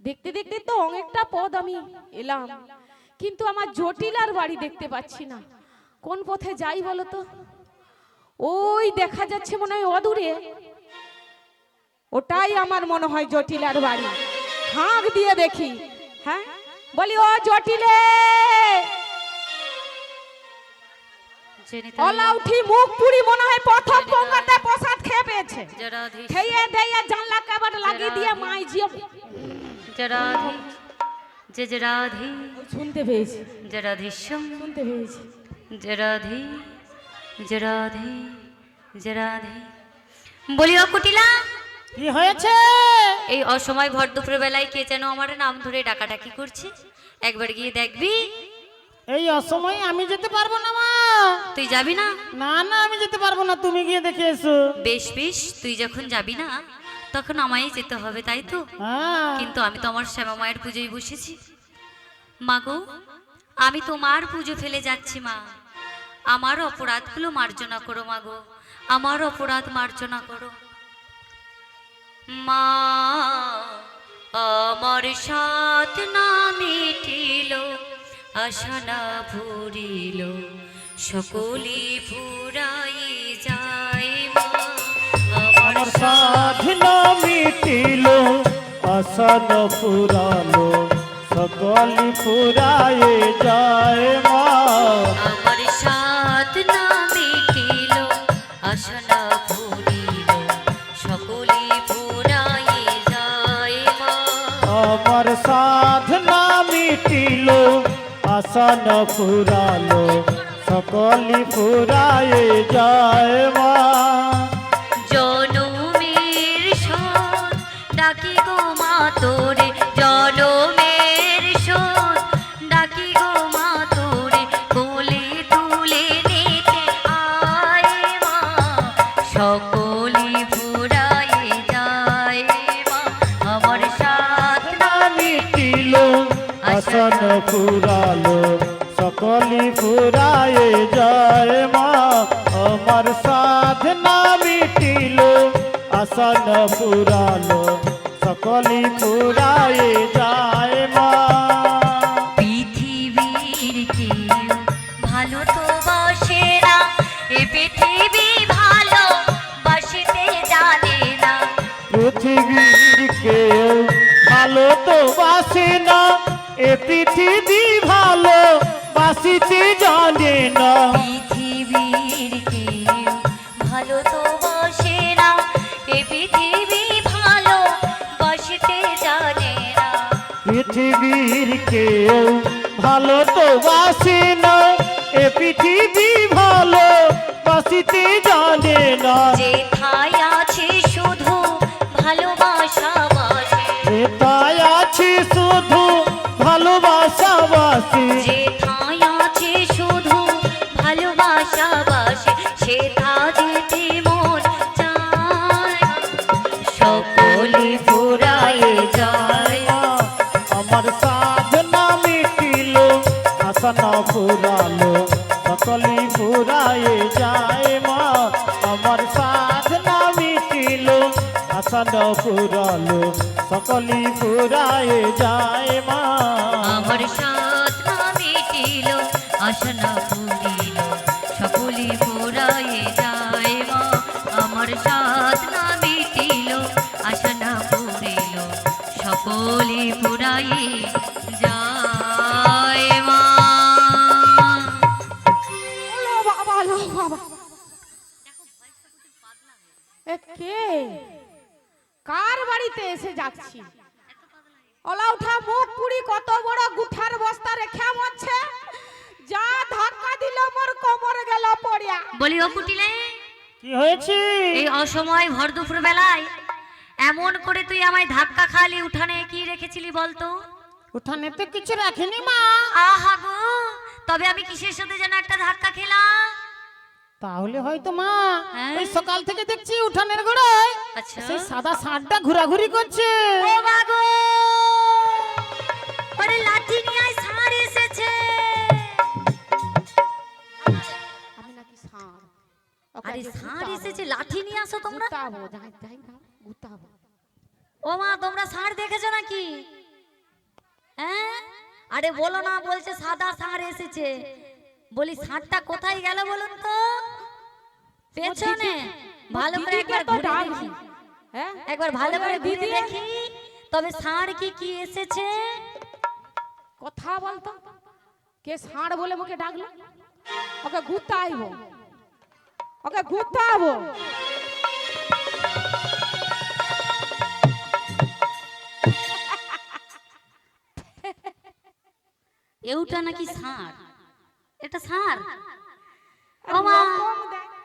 দেখতে দেখতে তো অনেকটা পথ আমি এলাম, কিন্তু আমার জটিলার বাড়ি দেখতে পাচ্ছি না। কোন পথে যাই বলো তো? ওই দেখা যাচ্ছে মনে হয় অদূরে, ওটাই আমার মনে হয় জটিলার বাড়ি। হাঁক দিয়ে দেখি। হ্যাঁ বলি ও জটিলে, ওলা উঠি মুখ পুরি মনে হয় প্রথম পঙ্গাতে প্রসাদ খেয়ে পেয়েছে, খেয়ে দেয়া জানলা কাবার লাগিয়ে দিয়ে মাই জিও জরাধি যে জরাধি শুনতে পেয়েছি, জরাধিশ্বম শুনতে পেয়েছি। জরাধি জরাধি জরাধি। বলি ও কুটিলা, কি হয়েছে? এই অসময় ভর দুপুর বেলায় কে যেন আমার নাম ধরে ডাকাডাকি করছে, একবার গিয়ে দেখবি? এই অসময়ে আমি যেতে পারবো না মা। তুই যাবি না? না না আমি যেতে পারবো না, তুমি গিয়ে দেখে এসো। বেশ বেশ, তুই যখন যাবি না তখন আমায় যেতে হবে, তাই তো? হ্যাঁ কিন্তু আমি তো আমার শ্যামা মায়ের পুজোয় বসেছি। মা গো, আমি তোমার পুজো ফেলে যাচ্ছি মা, আমার অপরাধগুলো মার্জনা করো মা গো, আমার অপরাধ মার্জনা করো মা। আমার সাথ না মিটিল, আশা না ভরিল, সকলি ফুরাই যায় মা। আমার সাধনা মিটিল, আশা ন ফুরালো, সকলি ফুরায়ে যায় মা। আমার সাথ না মিটিল, আশা না ভরিল, সকলি ফুরাই যায় মা। আমার সাধনা মিটিল, আশা ন ফুরালো, সকলি ফুরায়ে যায় মা। জনমের শোন ডাকি গো মা তোরে, জনমের শোন ডাকি গো মা তোরে, কোলে তুলে নিতে আয় মা, সকলি ফুরায়ে যায় মা। আমার সাথ না মিটিল, আশা ন ফুরালো, সকলি ফুরায়ে যায় মা। আমার সাধনা মিটিল, আশা ন ফুরালো, সকলি ফুরায়ে যায় মা। পৃথিবীর কেউ ভালো তো বাসে না, এ পৃথিবী ভালো বাসিতে জানে না। পৃথিবীর কেউ ভালো তো বাসে না, এ পৃথিবী ভালো বাসিতে জানে না। পৃথিবীর কেউ ভালো তো বাসে না, এ পৃথিবী ভালো বাসিতে জানে না। পৃথিবীর কেউ ভালো তো বাসে না, এ পৃথিবী ভালো বাসিতে জানে না। যেথায় আছে শুধু ভালোবাসা বাসে, যেথায় আছে শুধু ভালোবাসা বাসে, যেথায় আছে শুধু ভালোবাসা বাসে, সেথা যেতে মন চায়, সকলি ফুরায়ে যায়। আমার সাধনা মিটিল, আশা না ফুরালো, সকলি ফুরায়ে যায় মা। আমার সাধনা মিটিল, আশা না ফুরালো, সকলি ফুরায়ে যায় মা। আমার সাথ না মিটিল, আশা না ফুরিল, সকলি ফুরায়ে যায় মা। আমার সাথ না মিটিল, আশা না ফুরিল, সকলি ফুরায়ে যায় মা। লো বাবা, লো বাবা। এ কে? কার বাড়িতে এসে যাচ্ছি? ওলা উঠা মুখ পুরি কত বড় গুঠার বস্তা রেখে মরছে, যা ধাক্কা দিল মোর কোমরে গেল পড়িয়া। বলি ও কুটিলে, কি হয়েছে? এই অসময় ভর দুপুর বেলায় এমন করে তুই আমায় ধাক্কা খালি, উঠানে কি রেখেছিলি বলতো? উঠানে তো কিছু রাখিনি মা। আহা গো, তবে আমি কিসের সাথে যেন একটা ধাক্কা খেলাম? তাহলে হয়তো মা হ্যাঁ? ওই সকাল থেকে দেখছি উঠানের গোড়ায় আচ্ছা সেই সাদা ষাঁড়টা ঘোরাঘুরি করছে। ও মাগো আরে লাঠি নিয়ে আয় ষাঁড় এসেছে। আমি নাকি ষাঁড় আরে ষাঁড় এসেছে লাঠি নিয়ে আসো তোমরা। গুতাবো যাই যাই না গুতাবো। ও মা তোমরা ষাঁড় দেখেছো নাকি? হ্যাঁ আরে বলো না, বলছে সাদা ষাঁড় এসেছে। বলি ষাঁড়টা কোথায় গেল বলুন তো? পেছনে। ভালো করে একবার ঘুরে দেখি, হ্যাঁ একবার ভালো করে ঘুরে দিদি দেখি তবে ষাঁড় কি এসেছে। কথা বলতো, কে ষাঁড় বলে মুখে ডাকলো? ওকে গুতাইবো, ওকে গুতাবো। এউটা নাকি ষাঁড়? এটা ষাঁড়? ও মা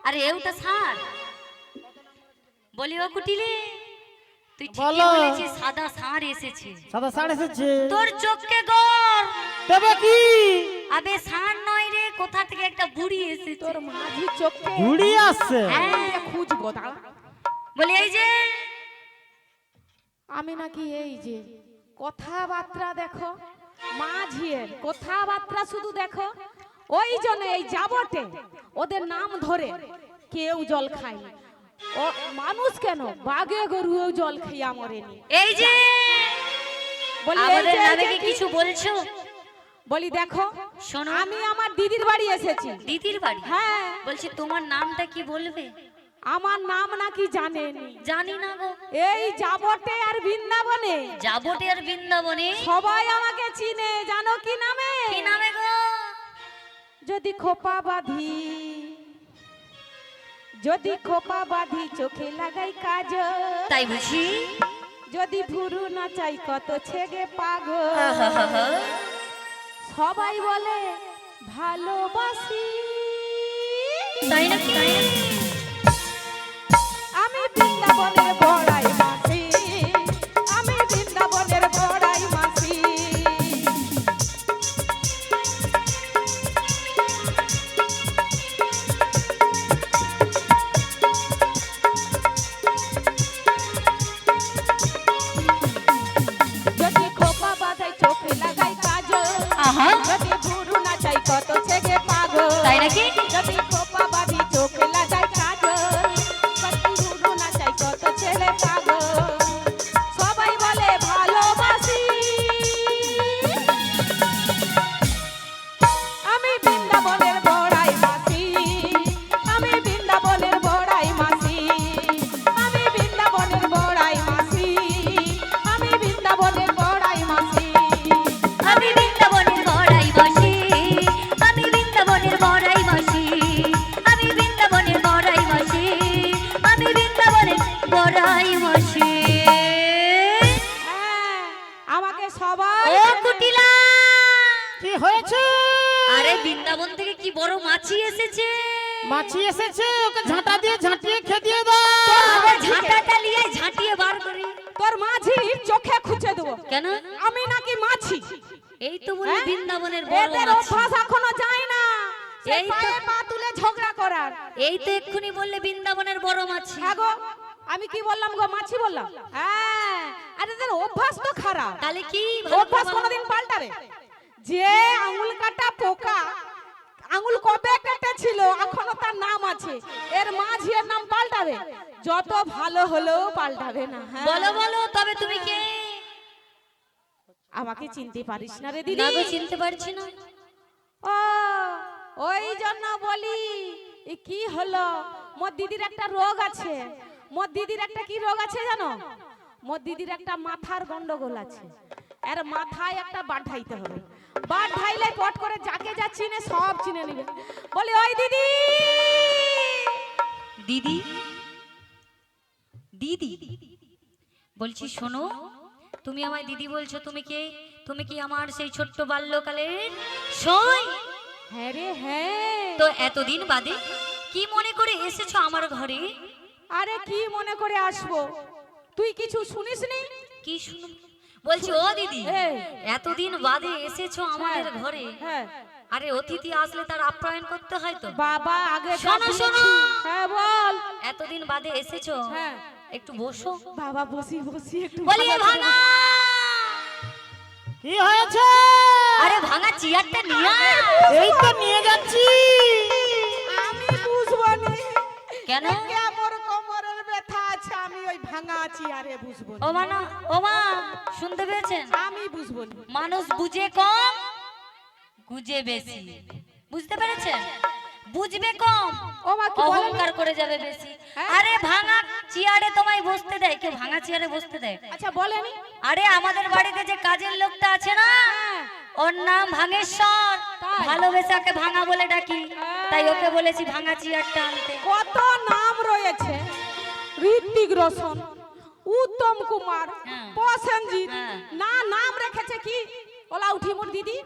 আরে এউটা ষাঁড়। বলি ও কুটিলে তুই ঠিকই বলো। বলেছিস, সাদা ষাঁড় এসেছে। সাদা ষাঁড় এসেছে তোর চোখকে গড়। তবে কি আবে ষাঁড় নয় রে, কোথা থেকে একটা বুড়ি এসেছে। তোর মাঝি চোখে ঘুড়ি আসছে। হ্যাঁ খুঁজবো দাঁড়া। বলি এই যে আমি নাকি এই যে কথাবার্তা দেখো, মাঝিয়ের কথাবার্তা শুধু দেখো। ওই জন্য এই যাবটে ওদের নাম ধরে কেউ জল খায়নি। ও মানুষ কেন, বাঘে গরুও জল খাইয়া মরেনি। এই যে বলি এই আমাদের যে, এই নামে যে কি কি? কিছু বলছো? বলি দেখো শোনো আমি আমার দিদির বাড়ি এসেছি। দিদির বাড়ি? হ্যাঁ বলছি তোমার নামটা কি বলবে? আমার নাম নাকি জানেনি। জানি না গো। এই যাবটে আর বৃন্দাবনে যাবটে আর বৃন্দাবনে সবাই আমাকে চিনে, জানো কি নামে? কি নামে গো? যদি খোপা বাঁধি, যদি খোপা বাঁধি চোখে লাগাই কাজ, তাই বুঝি? যদি ভুরু নাচাই কত ছেগে পাগল, সবাই বলে ভালোবাসি। তাই নাকি? আমি বৃন্দাবনের বড়াই মাসি, আমি বৃন্দাবনের বড়াই মাসি। যদি খোপা বাঁধাই চোখে লাগাই কাজল, আহা যদি ভুরু নাচাই কত ছেগে পাগল, তাই নাকি? যদি খোপা বাঁধি চোখে লাগাই কাজল, যদি ভুরু নাচাই কত ছেলে পাগল, সবাই বলে ভালোবাসি। আমি বৃন্দাবনের বড়াই মাসি, আমি বৃন্দাবনের বড়াই মাসি, আমি বৃন্দাবনের বড়াই মাসি, আমি বৃন্দাবনের বড়াই মাসি। আমি বৃন্দাবনের বড়াই বসি, আমি বৃন্দাবনের বড়াই বসি, আমি বৃন্দাবনের বড়াই বসি, আমি বৃন্দাবনের বড়াই বসি। হ্যাঁ, আমাকে সবাই ও কুটিলা, কি হয়েছে? আরে বৃন্দাবন থেকে কি বড় মাছি এসেছে। মাছি এসেছে, ওকে ঝাঁটা দিয়ে ঝাঁটিয়ে খেদিয়ে দাও। আবার ঝাঁটাটা নিয়ে ঝাঁটিয়ে বার করি। তোর মাঝির চোখে খুঁজে দেবো। কেন? আমি নাকি মাছি? এই তো বলি হ্যাঁ? বৃন্দাবনের বড় এদের মাছি। অভ্যাস এখনো যায় না সে এই তো- পায়ে পা তুলে ঝগড়া করার। এই তো এক্ষুনি বললে বৃন্দাবনের বড় মাছি। হ্যাঁ গো, আমি কি বললাম গো? মাছি বললাম? হ্যাঁ, আরে এদের অভ্যাস তো খারাপ। তাহলে কি অভ্যাস কোনোদিন পাল্টাবে? যে আঙুল কাটা পোকা আঙুল কবে কেটেছিল এখনো তার নাম আছে, এর মাঝির নাম পাল্টাবে? যত ভালো হলেও পাল্টাবে না। হ্যাঁ? বলো বলো তবে তুমি কে? আমাকে চিনতে পারিস না রে দিদি? না গো চিনতে পারছি না। ও ওই জন্য বলি এ কি হলো, মোর দিদির একটা রোগ আছে। মোর দিদির একটা কি রোগ আছে জানো? মোর দিদির একটা মাথার গন্ডগোল আছে। এর মাথায় একটা বাট ঢাইতে হবে। বাট ঢাইলে পট করে যাকে যা চিনে সব চিনে নেবে। বলি ওই দিদি, দিদি দিদি বলছি শোনো, তুমি আমায় দিদি বলছো, তুমি কে? তুমি কি আমার সেই ছোট্ট বাল্যকালের সই? হ্যাঁ রে হ্যাঁ। তো এতদিন বাদে কি মনে করে এসেছো আমার ঘরে? আরে কি মনে করে আসবো, তুই কিছু শুনিসনি? কি শুনো? বলছি ও দিদি, এই। এতদিন বাদে এসেছো আমাদের ঘরে, হ্যাঁ আরে অতিথি আসলে তার আপ্যায়ন করতে হয় তো। বাবা আগে যা শোনো, শুনেছি। শোনো। হ্যাঁ বল। এতদিন বাদে এসেছো, হ্যাঁ। একটু বসো। বাবা বসি বসি একটু বলি এ ভালো করে ভাঙা, কি হয়েছে? আরে ভাঙা চেয়ারটা নিয়ে আয়। এই তো নিয়ে যাচ্ছি। আমি বুঝবো নি। কেন? আমার কোমরের ব্যথা আছে, আমি ওই ভাঙা চেয়ারে বুঝবো ও না। মা না, ও মা, শুনতে পেয়েছেন? আমি বুঝবো না। মানুষ বুঝে কম, গুজে বেশি। বুঝতে পেরেছেন? বুঝবে কম, ও মা কি বলেন? অহংকার করে যাবে বেশি। হ্যাঁ? আরে ভাঙা চেয়ারে তোমায় বসতে দেয়? কেউ ভাঙা চেয়ারে বসতে দেয়? আচ্ছা বলেনি। আরে আমাদের বাড়িতে যে কাজের লোকটা আছে না, হ্যাঁ। ওর নাম ভাঙেশ্বর। তাই? ভালোবেসে ওকে ভাঙা বলে ডাকি, হ্যাঁ। তাই ওকে বলেছি ভাঙা চেয়ারটা আনতে। কত নাম রয়েছে, ঋত্বিক রোশন, উত্তম কুমার, হ্যাঁ। প্রসেনজিৎ, হ্যাঁ। না নাম রেখেছে কি ওলা উঠি মোর দিদি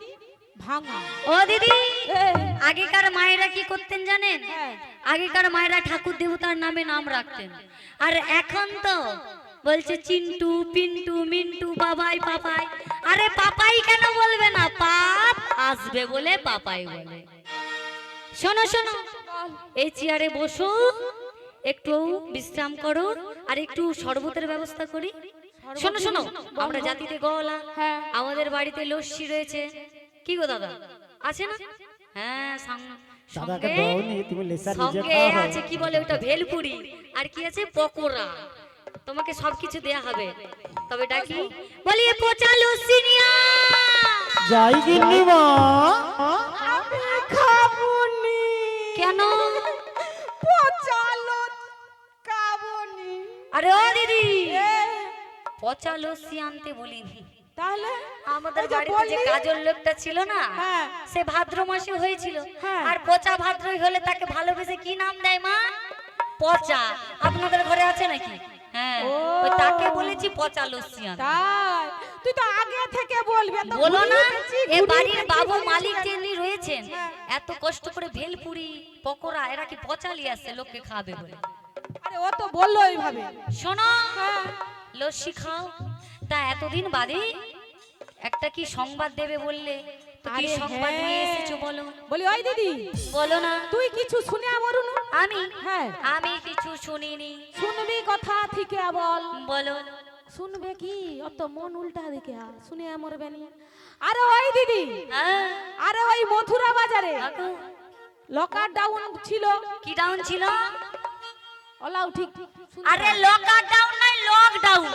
ভাঙা। ও দিদি, এই, আগেকার মায়েরা কি করতেন জানেন? হ্যাঁ। আগেকার মায়েরা ঠাকুর দেবতার নামে নাম রাখতেন, আর এখন তো বলছে চিন্টু, পিন্টু, মিন্টু, বাবাই, পাপাই। আরে পাপাই কেন বলবে না? পাপ আসবে বলে পাপাই বলে। শোনো শোনো, এই চেয়ারে বসো, একটু বিশ্রাম করো, আর একটু শরবতের ব্যবস্থা করি। শোনো শোনো, আমরা জাতিতে গলা, হ্যাঁ। আমাদের বাড়িতে লস্যি রয়েছে। কি গো দাদা, আছে না? হ্যাঁ, দাদাকে সঙ্গে দাওনি, তুমি লেসা নিজে সঙ্গে খাও। আছে কি বলে ওটা, ভেলপুরি, আর কি আছে, পকোড়া। তোমাকে সবকিছু দেয়া হবে, তবে ডাকি বলি এ পচা লস্যি নিয়া। যাই গিন্নি মা। আমি খাবনি। কেন? পচালো খাবনি। আরে ও দিদি, এ, পচা লস্যি আনতে বলিনি। তাহলে আমাদের ওই যে বাড়িতে যে বললি? কাজের লোকটা ছিল না, হ্যাঁ। সে ভাদ্র মাসে হয়েছিল। হ্যাঁ। আর পচা ভাদ্রই হলে তাকে ভালোবেসে কি নাম দেয় মা? পচা। আপনাদের ঘরে আছে নাকি? হ্যাঁ, ও। ওই তাকে বলেছি পচা লস্যি আনতে। তাই তুই তো আগে থেকে বলবি। এত বলো না, ঘুরিয়ে পেঁচিয়ে, এ ঘুরিয়ে বাড়ির পেঁচিয়ে বাবু বলেছিস। মালিক যিনি রয়েছেন, হ্যাঁ। এত কষ্ট করে ভেলপুরি, পকোড়া এরা কি পচা নিয়ে আসছে লোককে খাবে বলে? আরে ও তো বললো এইভাবে। শোনো, হ্যাঁ। লস্যি খাও। তা এতদিন বাদে একটা কি সংবাদ দেবে বললে, তো কি আরে সংবাদ হ্যাঁ। নিয়ে এসেছো বলো? বলি ওই দিদি, বলো না। তুই কিছু শুনে আমরুন। আমি হ্যাঁ। আমি কিছু শুনিনি। শুনবি কথা থেকে বল। বলো। শুনবে কি, অত মন উল্টা দিকে শুনে মরবে নি। আরে ওই দিদি, হ্যাঁ, আরে ওই মথুরা বাজারে কাকু, লকার ডাউন ছিল। কি ডাউন ছিল? ওলাও ঠিক শুনতে আরে পাই। লকডাউন নয়, লকডাউন।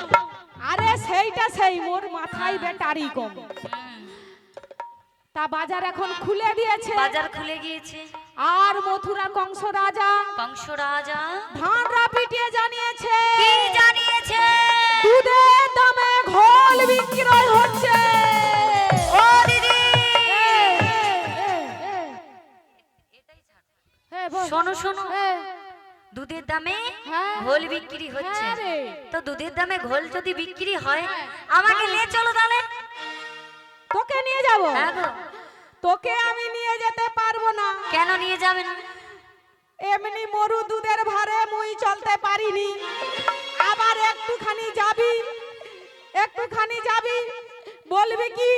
আরে সেইটা সেই, মোর মাথায় বেটারি কম। তা বাজার এখন খুলে দিয়েছে। বাজার খুলে গিয়েছে। আর মথুরা কংস রাজা কংস রাজা ধানরা পিটিয়ে জানিয়েছে কি জানিয়েছে? দুধের দামে ঘোল বিক্রয় হচ্ছে। ও দিদি, শোনো শোনো, দুধের দামে হ্যাঁ। ঘোল বিক্রি হচ্ছে। হ্যাঁ রে। তো দুধের দামে ঘোল যদি বিক্রি হয়, আমাকে নিয়ে চলো তাহলে। তোকে নিয়ে যাব? হ্যাঁ গো। তোকে আমি নিয়ে যেতে পারবো না। কেন নিয়ে যাবে না? এমনি মরু দুধের ভারে মুই চলতে পারিনি। আবার একটুখানি যাবি বলবি কি